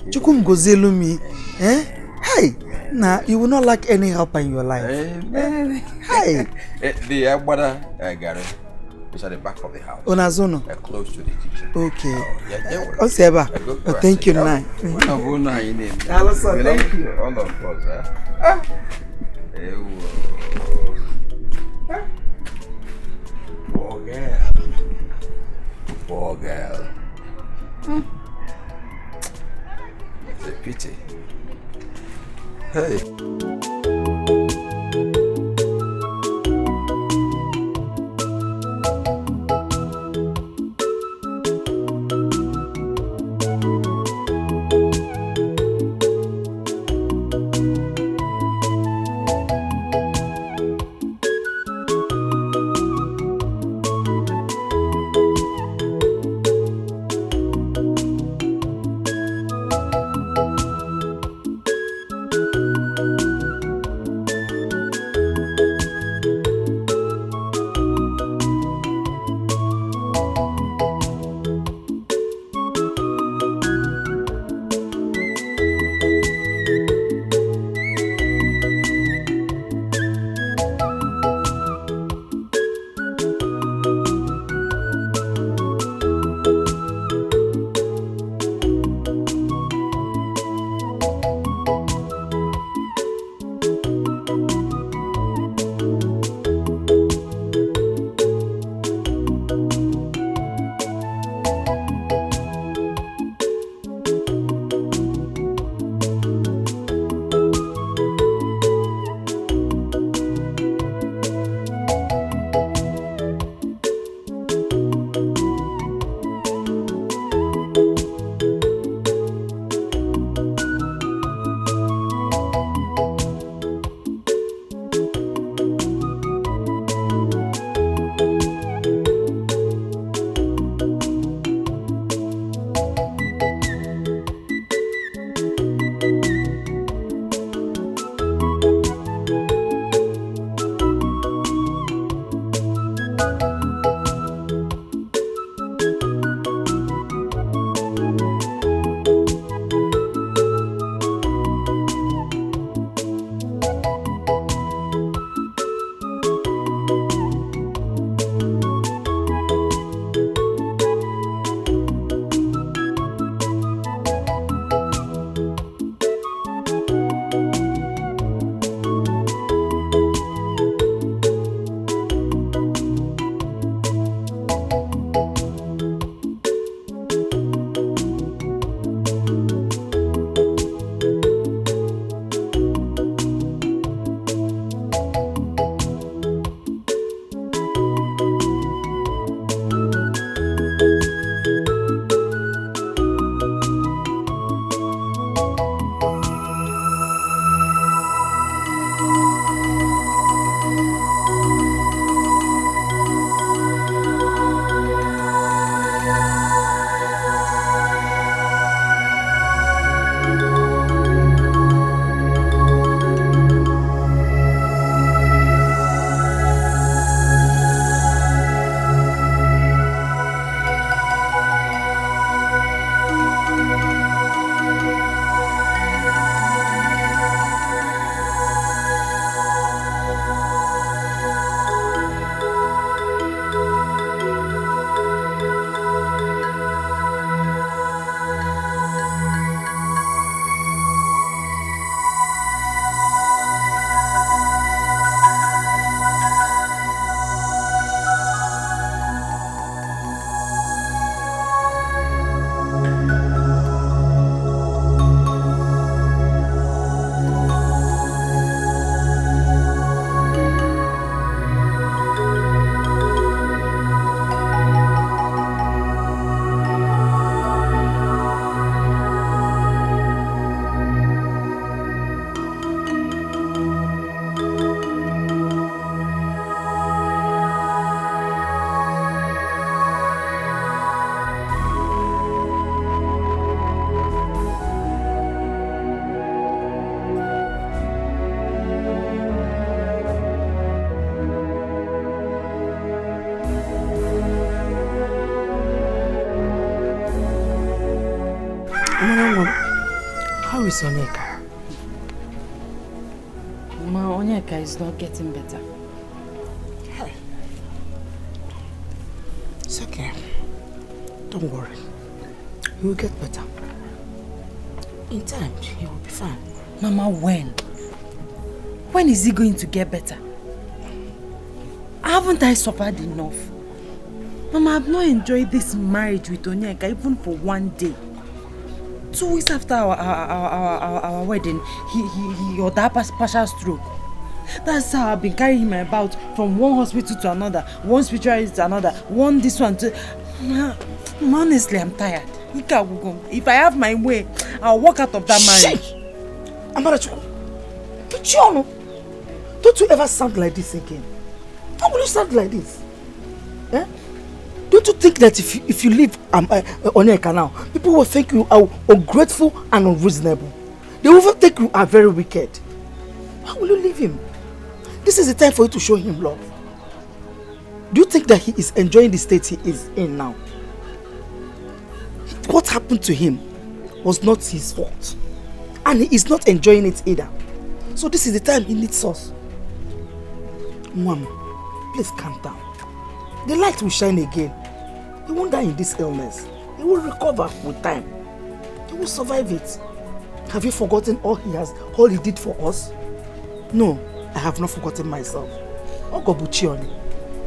Chukum gozelumi. Hey, nah, you will not lack any help in your life. Hey, the Agbada Gary is at the back of the house. Onazono. Close to the kitchen. Okay. Oseba. Thank you, Nai. Thank you. All of us. Poor girl. It's a pity. Hey. is Onyeka? Ma, Onyeka is not getting better. Hey. It's okay. Don't worry. He will get better. In time, he will be fine. Mama, when? When is he going to get better? Haven't I suffered enough? Mama, I've not enjoyed this marriage with Onyeka even for one day. 2 weeks after our wedding, he got that partial stroke. That's how I've been carrying him about from one hospital to another, one spiritualist to another, one this one to... Honestly, I'm tired. If I have my way, I'll walk out of that marriage. Amarachuku, don't you ever sound like this again? How will you sound like this? Eh? Don't you think that if you leave Onyeka now, people will think you are ungrateful and unreasonable? They will even think you are very wicked. How will you leave him? This is the time for you to show him love. Do you think that he is enjoying the state he is in now? What happened to him was not his fault. And he is not enjoying it either. So this is the time he needs us. Mom, please calm down. The light will shine again. He won't die in this illness. He will recover with time. He will survive it. Have you forgotten all he did for us? No, I have not forgotten myself. Ogobuchioni,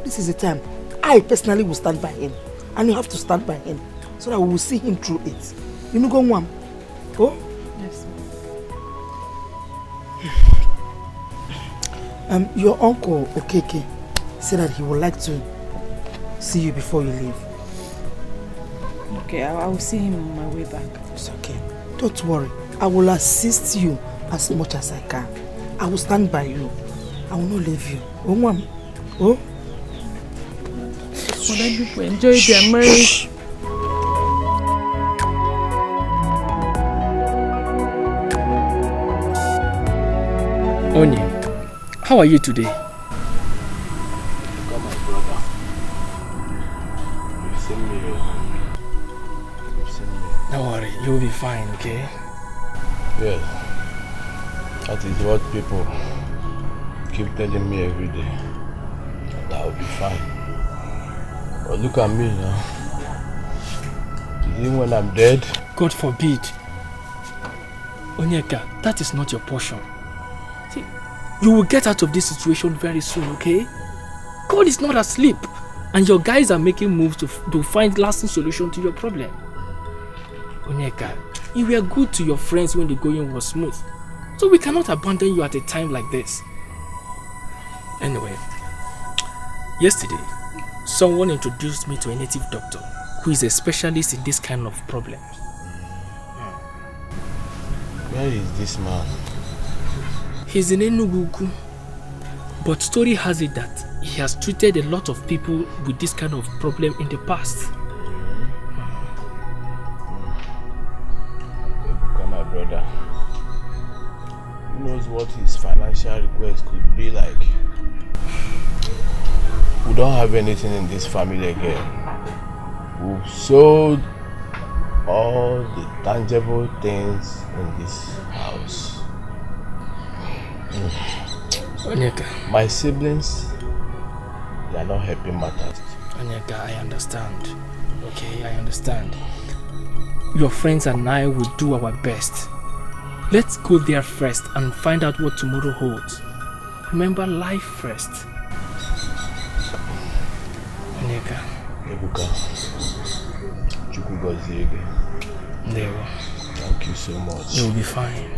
this is the time I personally will stand by him. And you have to stand by him so that we will see him through it. You know, go on. Oh? Yes. Your uncle Okeke said that he would like to see you before you leave. Okay, I will see him on my way back. It's okay. Don't worry. I will assist you as much as I can. I will stand by you. I will not leave you. Oh, Mom. Oh? Other people enjoy their marriage. Onye, how are you today? Look at my brother. You've seen me. You've seen me. Don't worry, you'll be fine, okay? Yes. That is what people keep telling me every day. That I'll be fine. But look at me now. You think when I'm dead? God forbid. Onyeka, that is not your portion. See, you will get out of this situation very soon, okay? God is not asleep. And your guys are making moves to find lasting solution to your problem. Onyeka, you were good to your friends when the going was smooth. So we cannot abandon you at a time like this. Anyway, yesterday, someone introduced me to a native doctor who is a specialist in this kind of problem. Where is this man? He's in Enugu, but story has it that he has treated a lot of people with this kind of problem in the past. Ebuka, my brother, who knows what his financial request could be like? We don't have anything in this family again. We've sold all the tangible things in this house. Onyeka. My siblings, they are not helping matters. Onyeka, I understand. Okay, I understand. Your friends and I will do our best. Let's go there first and find out what tomorrow holds. Remember life first. Onyeka. Ebuka. Chukwugoziege. Ndewo. Thank you so much. You'll be fine.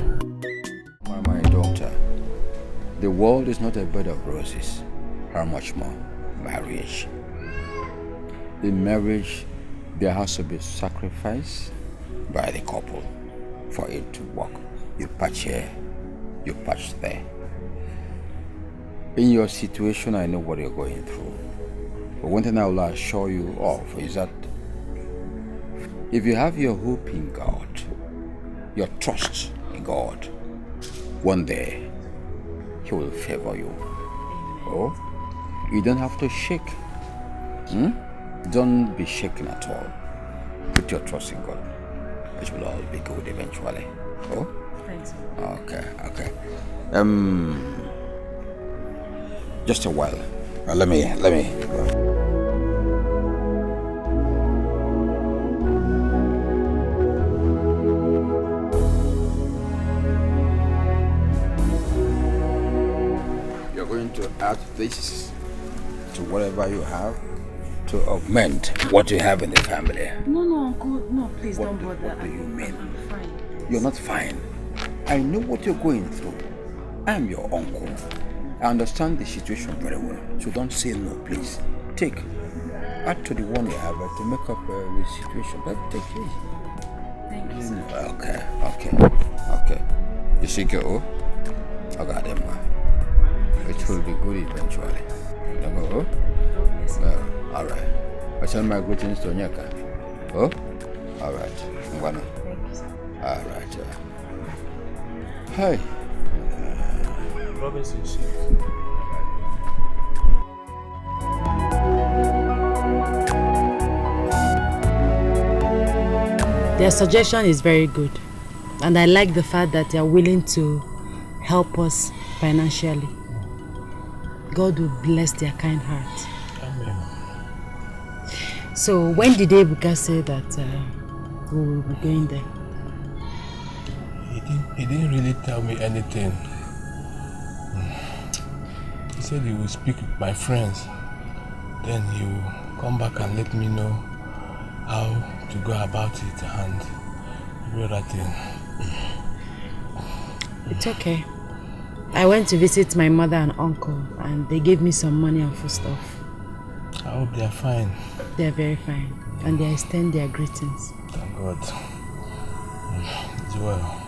My daughter, the world is not a bed of roses. How much more marriage? In marriage, there has to be sacrifice by the couple for it to work. You patch here, you patch there. In your situation, I know what you're going through. But one thing I will assure you of is that if you have your hope in God, your trust in God, one day He will favor you. Oh, you don't have to shake. Don't be shaken at all. Put your trust in God. It will all be good eventually. Oh, Thanks. Okay. Just a while. Let me. You're going to add this to whatever you have to augment what you have in the family. No, Uncle. No, please don't bother. What do you mean? I'm fine. You're not fine. I know what you're going through. I'm your uncle. I understand the situation very well. So don't say no, please. Take. Add to the one you have to make up the situation. But take it. Thank you, sir. Okay. You see, girl? I got him. It will be good eventually. You know? Yes. Alright. I send my greetings to Nyaka. Oh? Alright. Thank you, sir. Alright. Hey. Robinson. Their suggestion is very good, and I like the fact that they are willing to help us financially. God will bless their kind heart. Amen. So when did Ebuka say that we will be going there? He didn't really tell me anything. He said he will speak with my friends, then he will come back and let me know how to go about it and every other thing. It's okay. I went to visit my mother and uncle and they gave me some money and food stuff. I hope they are fine. They are very fine and they extend their greetings. Thank God. It's well.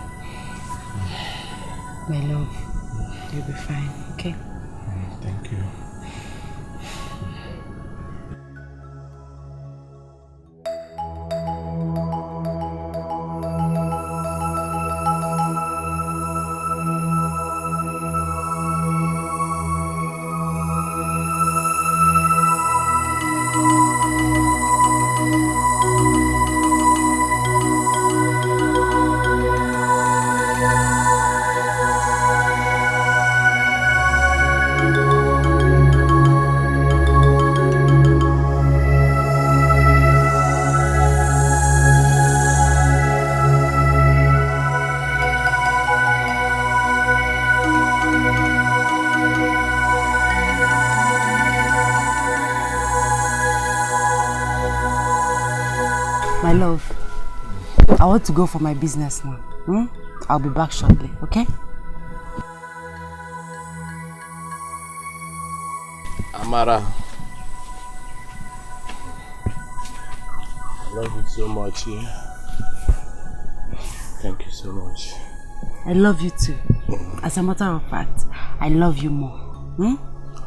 My love, you'll be fine, okay? Thank you. My love, I want to go for my business now. I'll be back shortly, okay? Amara, I love you so much, yeah? Thank you so much. I love you too. As a matter of fact, I love you more.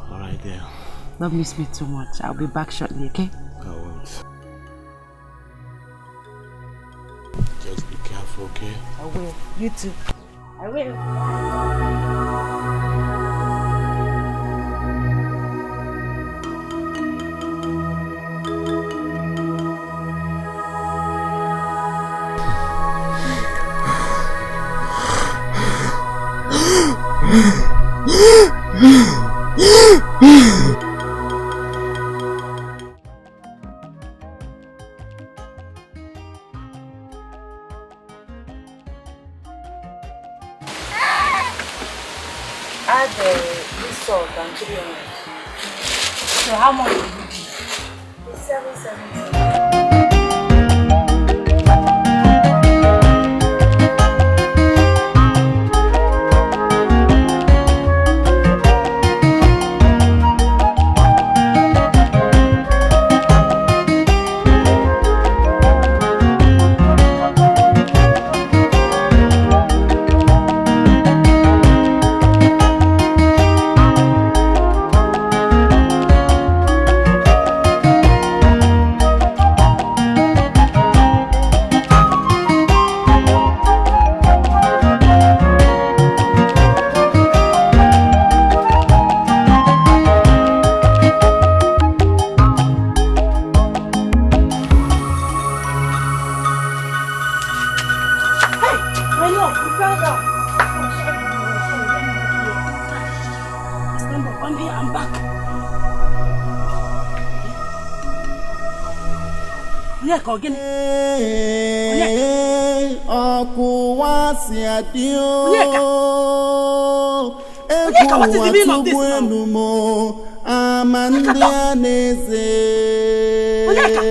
Alright then. Don't miss me too much. I'll be back shortly, okay? I won't. Just be careful, okay? I will. You too. I will. Add this salt and chili on it. So how much will it be? 770. Onyeka again. Onyeka, what is the meaning of this now? Onyeka!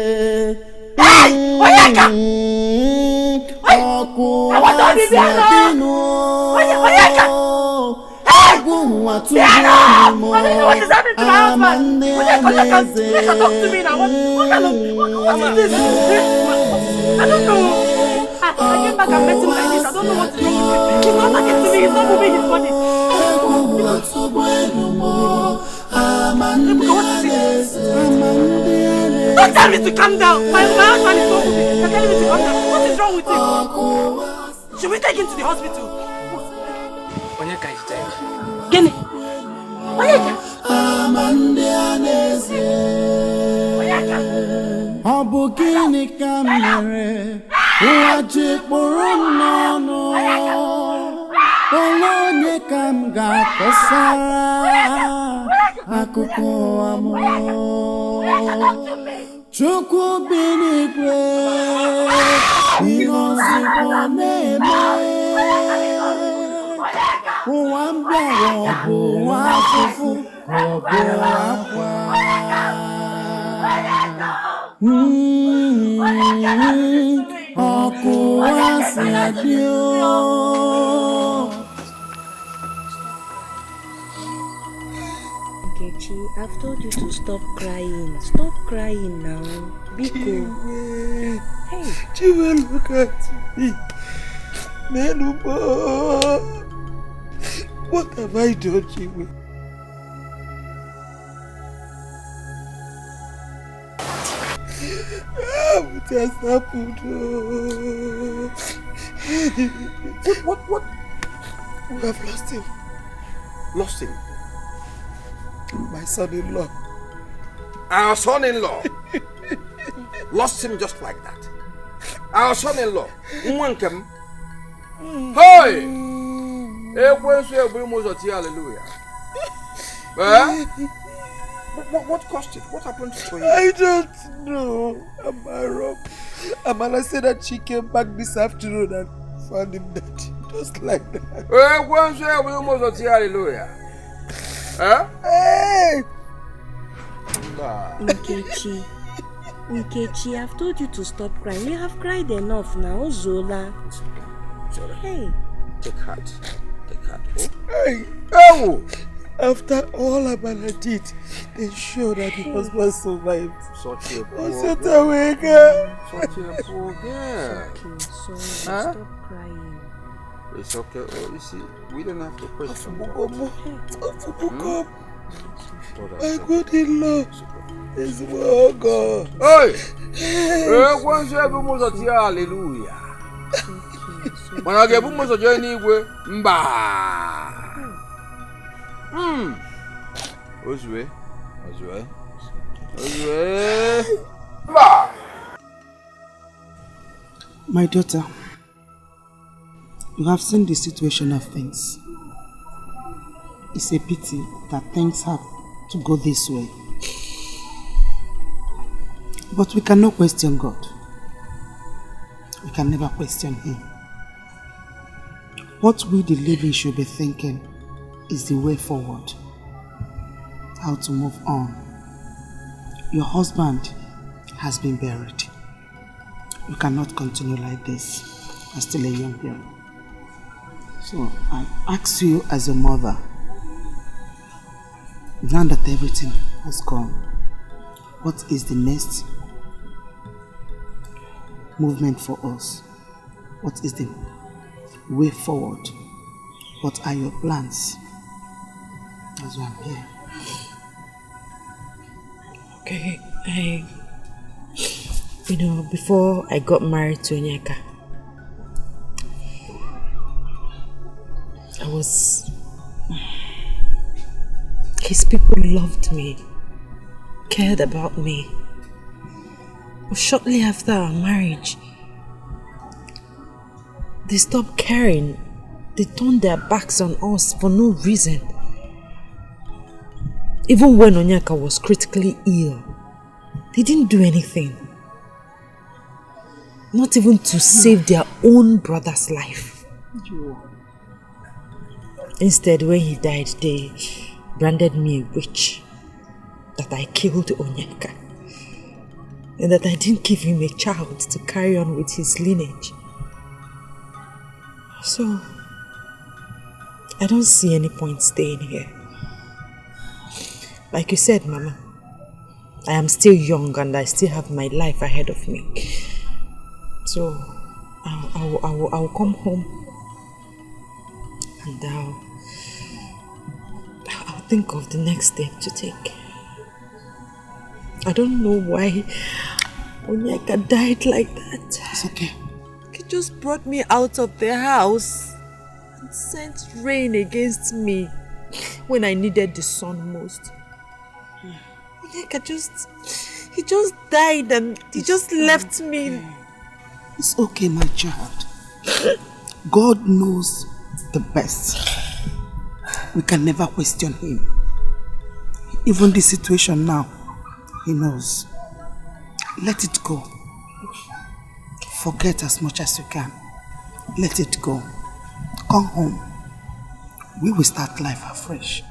Hey! Onyeka! Onyeka! What is happening to my husband? Onyeka, talk to me now. What is this? I don't know. I came back and met him like this. I don't know what is wrong with him. He's not talking to me. He's not moving his body. Don't tell me to calm down. My husband is not moving. You're telling me to calm down. What is wrong with him? Should we take him to the hospital? Onyeka is dead. Gini? Onyeka! Onyeka! Obugini kamere, uajipuru nono. Olonye kamga kosara, akuko amo. Chuku binigwe, inozi poneme. Uambia robo wafufu, robo wakwa. Nkechi, I've told you to stop crying. Stop crying now. Biko. Hey. Chiwe, look at me. Menubo. What have I done, Chiwe? What has happened? What? We have lost him. Lost him? My son-in-law. Our son-in-law? Lost him just like that? Our son-in-law? Nwankem? Hey! Hallelujah. What caused it? What happened to you? I don't know. Amala said that she came back this afternoon and found him dead. Just like that. Hallelujah. Huh? Hey! Nkechi, I've told you to stop crying. You have cried enough now, Zola. Sorry. Hey. Take heart. Oh. Hey! Oh! After all Amala did, they showed that the husband survived. Such a poor girl. Such a poor girl. Sorry, Huh? stop crying. It's okay. Oh, you see, we don't have to question My that. good in-law is God. Hey! Hallelujah. When I get boomers of joining you, mba. Ozwe. My daughter, you have seen the situation of things. It's a pity that things have to go this way. But we cannot question God. We can never question Him. What we the living should be thinking is the way forward. How to move on. Your husband has been buried. You cannot continue like this. You're still a young girl. So I ask you as a mother, now that everything has gone, what is the next movement for us? What is the way forward? What are your plans? That's why I'm here. Okay, before I got married to Onyeka, his people loved me, cared about me. But shortly after our marriage, they stopped caring. They turned their backs on us for no reason. Even when Onyeka was critically ill, they didn't do anything. Not even to save their own brother's life. Instead, when he died, they branded me a witch. That I killed Onyeka. And that I didn't give him a child to carry on with his lineage. So, I don't see any point staying here. Like you said, Mama, I am still young and I still have my life ahead of me. So, I'll come home and I'll think of the next step to take. I don't know why Onyeka died like that. It's okay. He just brought me out of the house and sent rain against me when I needed the sun most. Onyeka he just died and he just left me. It's okay, my child. God knows the best. We can never question him. Even the situation now, he knows. Let it go. Forget as much as you can. Let it go. Come home. We will start life afresh.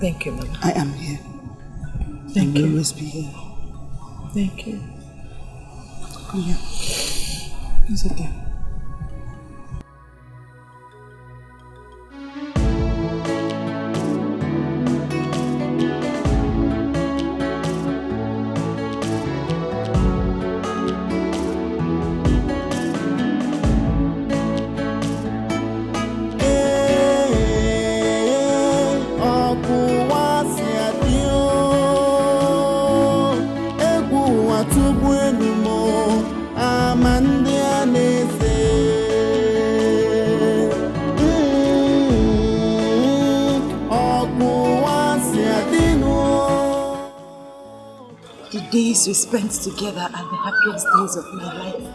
Thank you, Mama. I am here. Thank you. Always be here. Thank you. Come here. It's okay. Days we spent together are the happiest days of my life.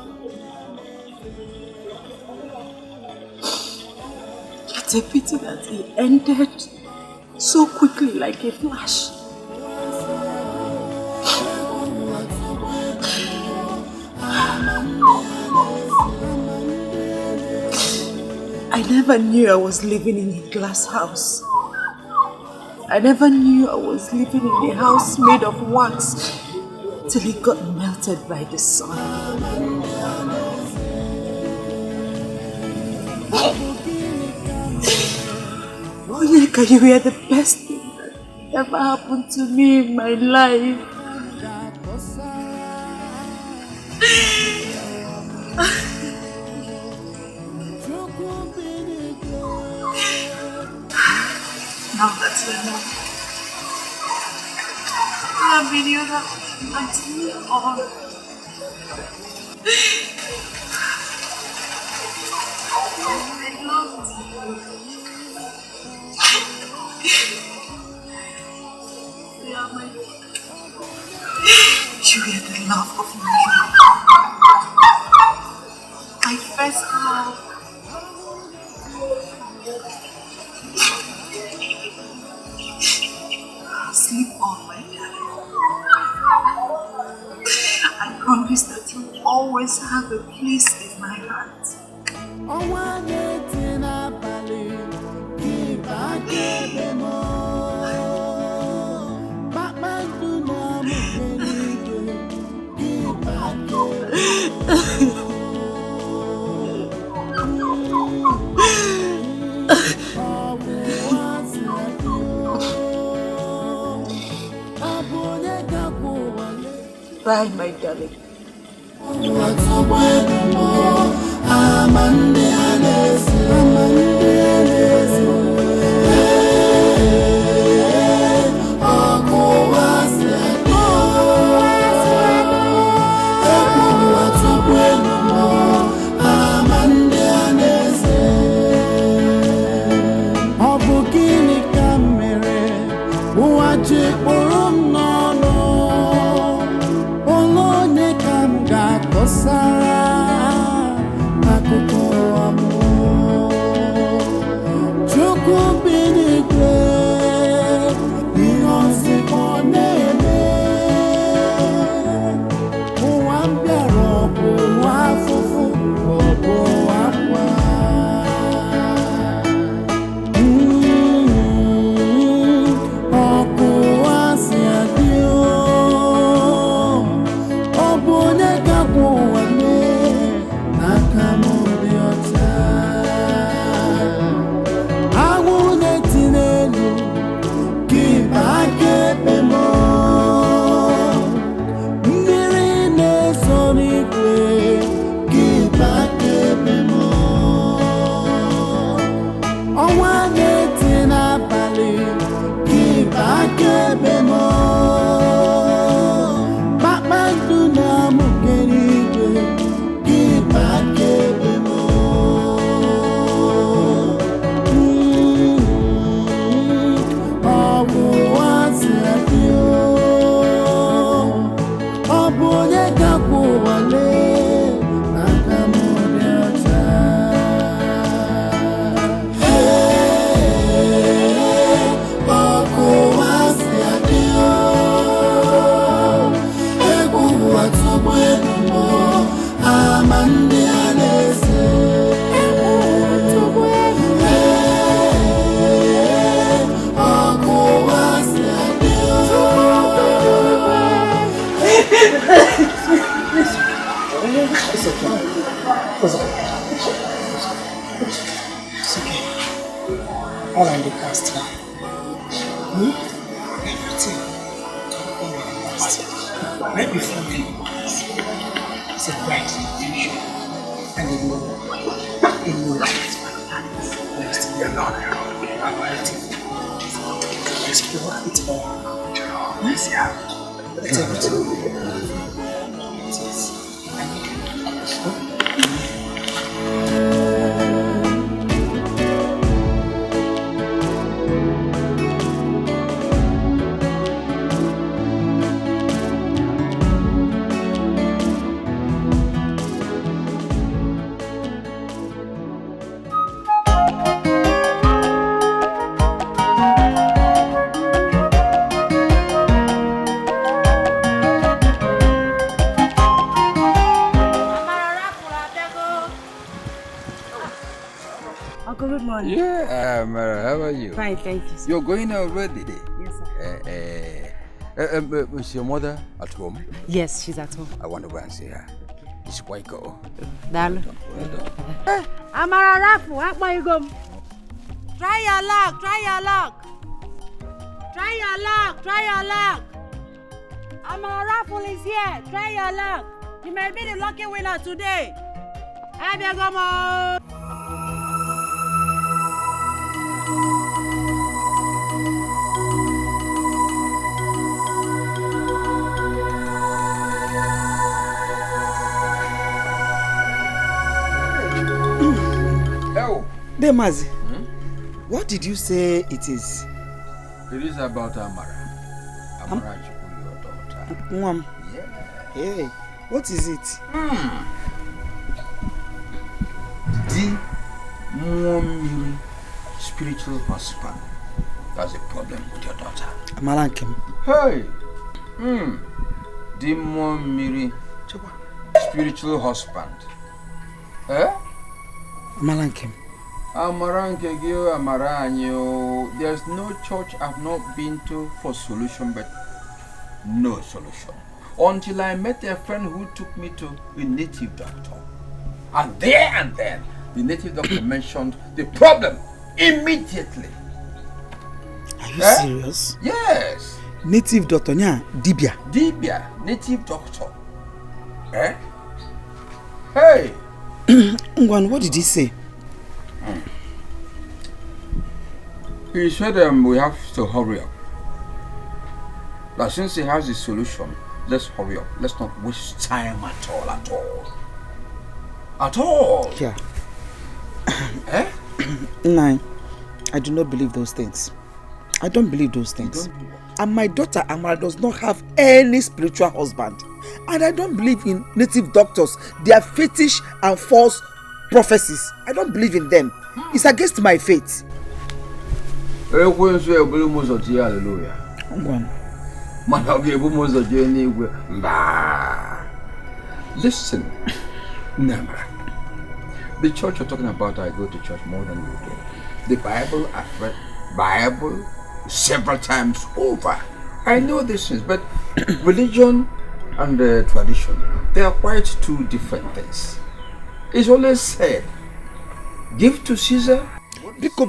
It's a pity that it ended so quickly like a flash. I never knew I was living in a glass house. I never knew I was living in a house made of wax till it got melted by the sun. Onyeka, you were the best thing that ever happened to me in my life. Now that we're not, I've been your until all. I loved you. You are my. You are the love of my life. My first love. Sleep on, my darling. I promise that you always have a place in my heart. Bye, my darling. Chukwu Right before them, it's a bright future. And they know that it's my plans. You're not explore it all. Yes, yeah. Let's everything. Uncle, good morning. Yeah, Mara, how are you? Fine, thank you. You're going already? Yes, sir. Is your mother at home? Yes, she's at home. I want to go and see her. It's quite cool. Dalu. Well done. Amara Rafu, what are you going? Try your luck, try your luck. Try your luck, try your luck. Amara Rafu is here. Try your luck. You may be the lucky winner today. Abiagomo. Demazi, what did you say it is? It is about Amara. Amara, your daughter. Mom. Yeah. Hey, what is it? The Mwomiri spiritual husband. That's a problem with your daughter. Amalankem. Hey! The Mwomiri spiritual husband. Eh? Amalankem. There's no church I've not been to for solution, but no solution. Until I met a friend who took me to a native doctor. And then, the native doctor mentioned the problem immediately. Are you serious? Yes. Native doctor, nya, Dibia. Dibia, native doctor. Eh? Hey! Ngwan, what did he say? He said we have to hurry up. That since he has the solution, let's hurry up. Let's not waste time at all. Yeah. Eh? Nine, I do not believe those things. I don't believe those things. And my daughter Amara does not have any spiritual husband. And I don't believe in native doctors. They are fetish and false prophecies. I don't believe in them. It's against my faith. Hallelujah. Listen, Namara. The church you're talking about, I go to church more than you do. The Bible, I've read Bible several times over. I know these things, but religion and tradition, they are quite two different things. It's always said, give to Caesar. Biko,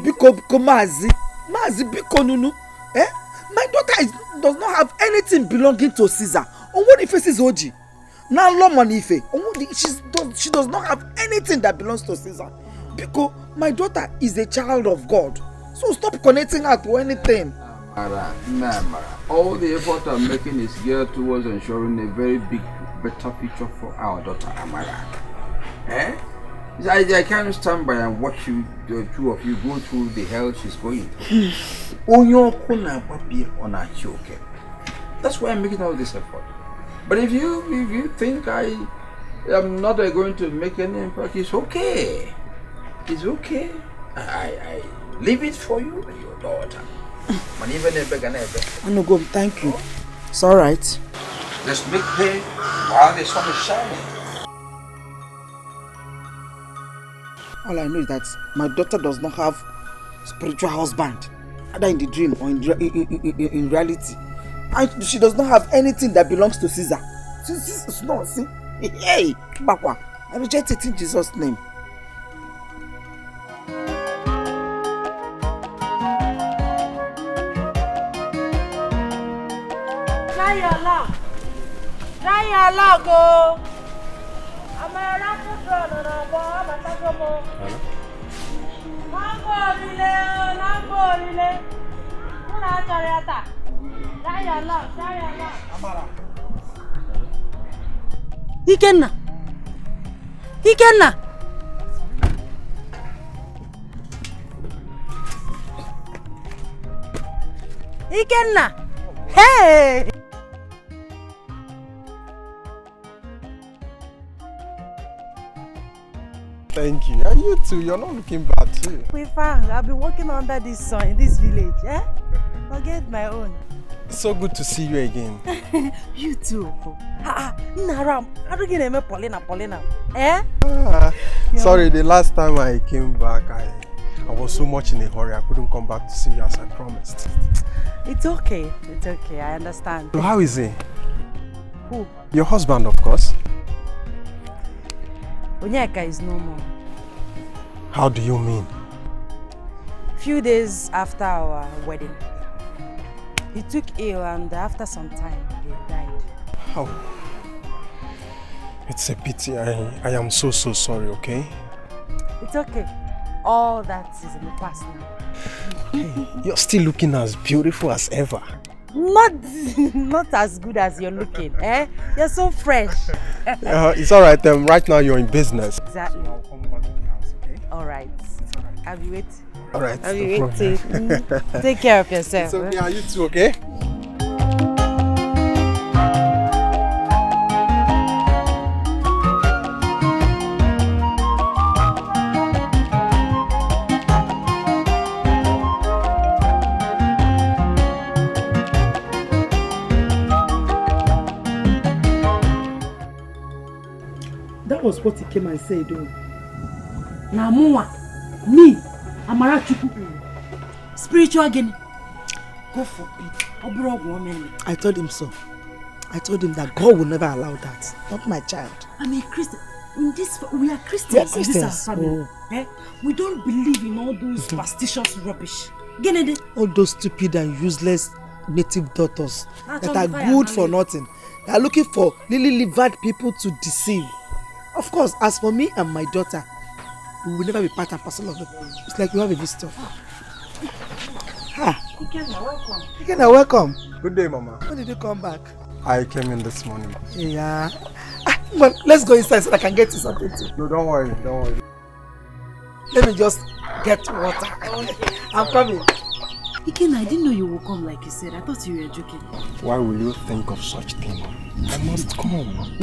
Mazi, Biko Nunu. Eh? My daughter does not have anything belonging to Caesar. On what if is Oji? Now Lomanife. She does not have anything that belongs to Caesar. Biko, my daughter is a child of God. So stop connecting her to anything. Mara. All the effort I'm making is geared towards ensuring a very big, better future for our daughter Amara. Eh? I can't stand by and watch you, the two of you, go through the hell she's going through. That's why I'm making all this effort. But if you think I am not going to make any impact, it's okay. It's okay. I leave it for you and your daughter. I no go, thank you. It's alright. Let's make hay while the sun is shining. All I know is that my daughter does not have spiritual husband, either in the dream or in reality. And she does not have anything that belongs to Caesar. No, see? Hey, Bakwa, I reject it in Jesus' name. Try your luck. Try your luck, oh. I'm a rapid runner, I'm a tacomo. Namborile. Try your luck. Amara. Ikenna. Hey! Thank you. And you too, you're not looking bad too. We found. I've been working under this sun in this village, eh? Forget my own. So good to see you again. You too. Naram, how do you name Paulina? Eh? Sorry, the last time I came back, I was so much in a hurry, I couldn't come back to see you as I promised. It's okay, I understand. So how is he? Who? Your husband, of course. Onyeka is no more. How do you mean? Few days after our wedding, he took ill and after some time, he died. How? It's a pity. I am so sorry, okay? It's okay. All that is in the past now. Hey, you're still looking as beautiful as ever. Not as good as you're looking, eh? You're so fresh. It's alright, right now you're in business. Exactly. So I'll come back to the house, okay? Alright. I'll be waiting. Alright. I'll be waiting. Take care of yourself. It's okay, you too, okay? That was what he came and said, though. Now, me, Amara Chuku, spiritual again. God forbid. I told him so. I told him that God will never allow that. Not my child. I'm a Christian. We are Christians. We are Christians. In this family. Eh? We don't believe in all those superstitious rubbish. All those stupid and useless native daughters that are good for nothing. They are looking for lily-livered people to deceive. Of course, as for me and my daughter, we will never be part and parcel of it. It's like we have a visitor. Ikenna, welcome. Good day, Mama. When did you come back? I came in this morning. Yeah. But let's go inside so I can get you something too. No, don't worry. Let me just get water. Okay. I'm coming. Ikenna, I didn't know you would come like you said. I thought you were joking. Why will you think of such thing? I must come.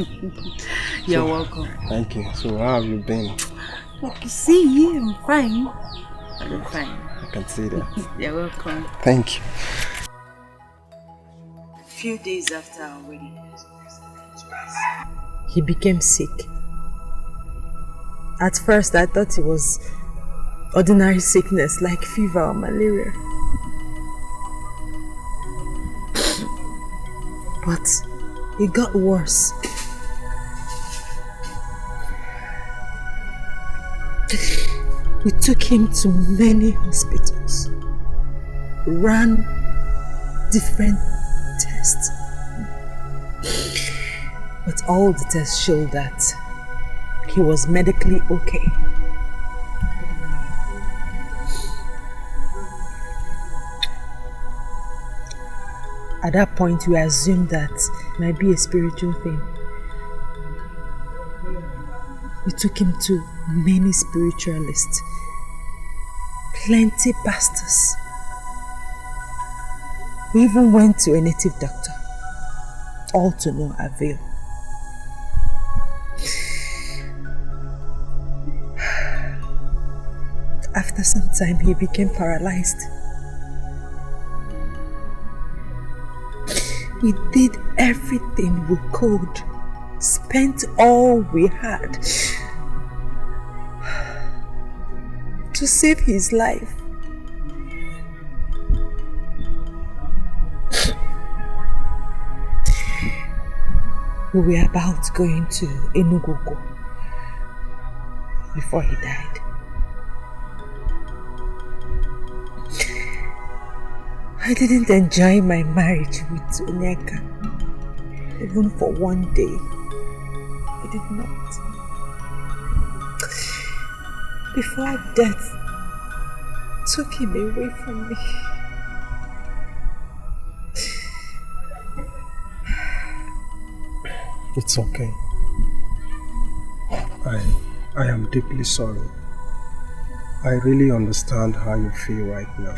You're welcome. Thank you. So how have you been? Like you see, I'm fine. I'm fine. I can see that. You're welcome. Thank you. A few days after our wedding, he became sick. At first, I thought it was ordinary sickness like fever or malaria. But it got worse. We took him to many hospitals, ran different tests, but all the tests showed that he was medically okay. At that point, we assumed that it might be a spiritual thing. We took him to many spiritualists, plenty pastors. We even went to a native doctor, all to no avail. After some time, he became paralyzed. We did everything we could, spent all we had to save his life. We were about going to Enugu before he died. I didn't enjoy my marriage with Onyeka. even for one day. I did not. Before death took him away from me. It's okay. I am deeply sorry. I really understand how you feel right now.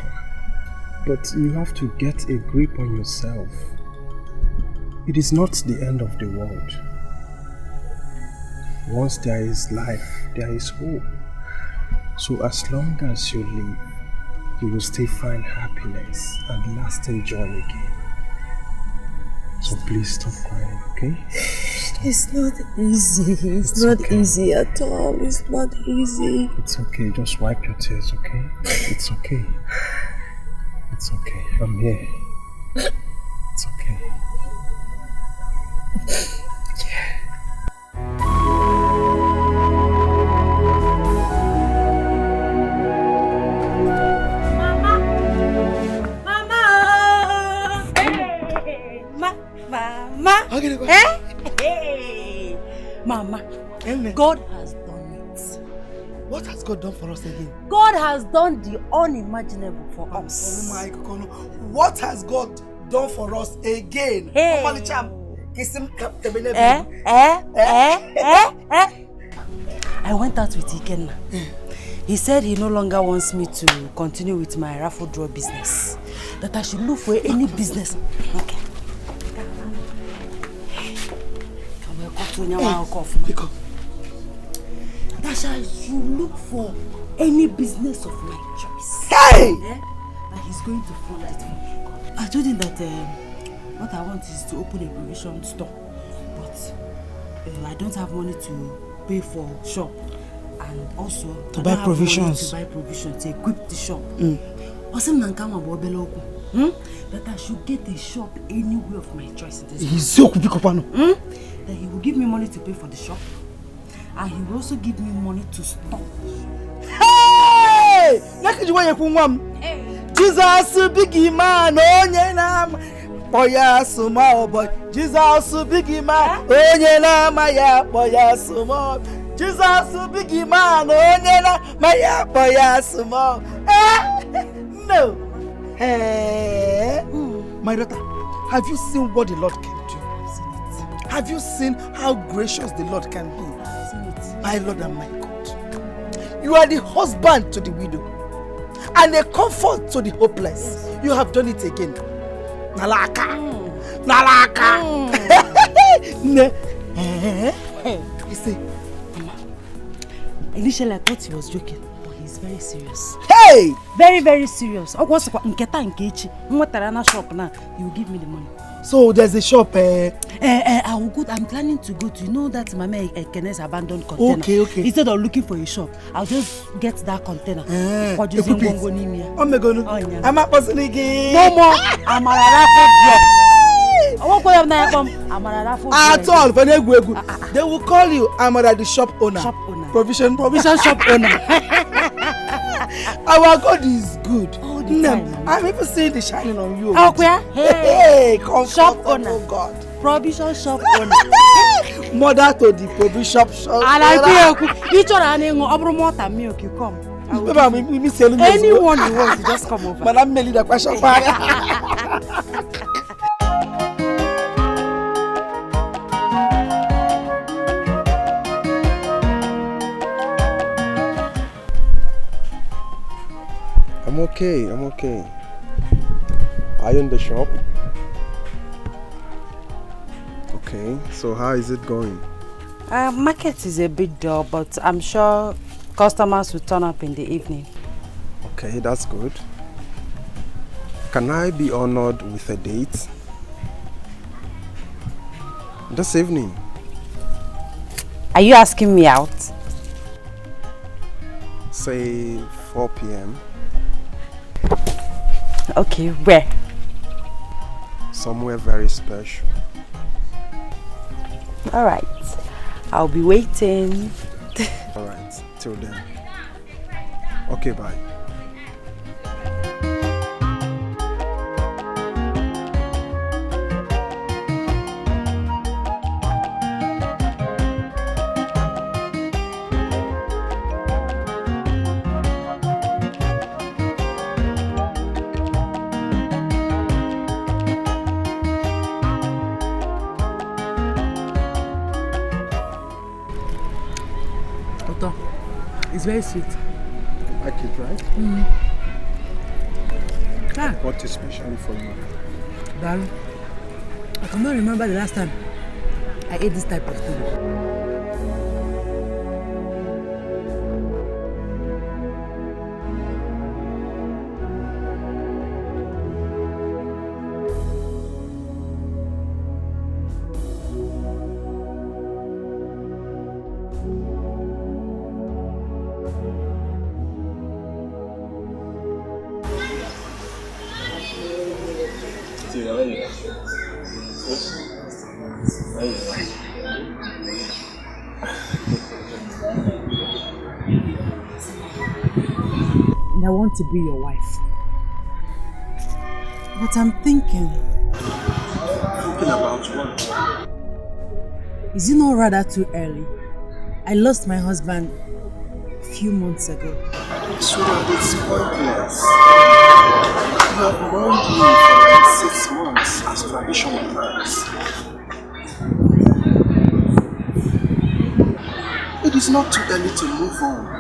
But you have to get a grip on yourself. It is not the end of the world. Once there is life, there is hope. So as long as you live, you will still find happiness and lasting joy again. So please stop crying, okay? Stop. It's not easy. It's not okay. Easy at all. It's not easy. It's okay. Just wipe your tears, okay? It's okay. It's okay. I'm here. It's okay. Mama, God has done it. What has God done for us again? God has done the unimaginable for us. What has God done for us again? Hey. I went out with Ikenna. He said he no longer wants me to continue with my raffle draw business. That I should look for any business. Okay. That I should look for any business of my choice. Hey! That he's going to fund it for me. I told him that what I want is to open a provision store, but I don't have money to pay for shop, and also to buy provisions. To equip the shop. That I should get a shop anywhere of my choice. That he will give me money to pay for the shop, and he will also give me money to stock. Hey! Jesus big man, onye na boya sumo boy. Jesus big man, onye na maya boya sumo. Jesus big man, onye na maya boya sumo. No. Hey, my daughter, have you seen what the Lord can do? Have you seen how gracious the Lord can be? My Lord and my God. You are the husband to the widow and a comfort to the hopeless. You have done it again. Nalaka. Nalaka. You see, Mama, initially I thought he was joking. Very serious. Hey! Very, very serious. I will shop now. You will give me the money. So there's a shop. I will go. I'm planning to go to, you know, that Mama Ekene's abandoned container. Okay. Instead of looking for a shop, I'll just get that container. I'm not passing again. No more. I'm at all. They will call you Amara the shop owner. Provision shop owner. Our God is good. I'm even seeing the shining on you. Hey, shop owner. Oh God. Provision shop owner. Mother to the provision shop owner. Anyone you want, just come over. Madam Melly, the question fire. I'm okay. Are you in the shop? Okay, so how is it going? Market is a bit dull, but I'm sure customers will turn up in the evening. Okay, that's good. Can I be honored with a date? This evening. Are you asking me out? Say 4 p.m. Okay, where? Somewhere very special. Alright, I'll be waiting. Alright, till then. Okay, bye. It's very sweet. You like it, right? Mm. I bought it especially for you. Darling, I cannot remember the last time I ate this type of thing. And I want to be your wife. But I'm thinking... Thinking about what? Is it not rather too early? I lost my husband a few months ago. Sweetheart, it's pointless. You have mourned me for like 6 months as tradition requires. It is not too early to move on.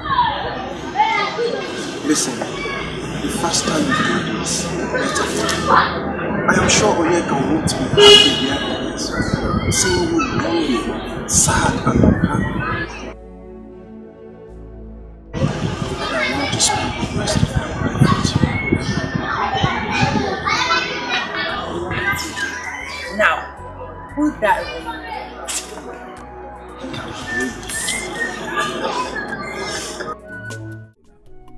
Listen, the faster you do this, the better for you. I am sure Onyeka won't be happy hearing this. Seeing you lonely, sad and unhappy. And I want to spend the rest of my life with you. Now, put that ring.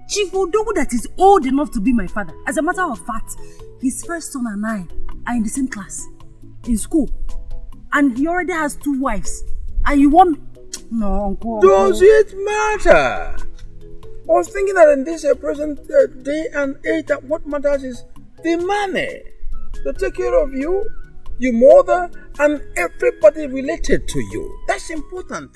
Chief Odogu that is old enough to be my father. As a matter of fact, his first son and I are in the same class, in school. And he already has 2 wives. And you want me? No, Uncle. Does it matter? I was thinking that in this present day and age, that what matters is the money. To take care of you, your mother, and everybody related to you. That's important.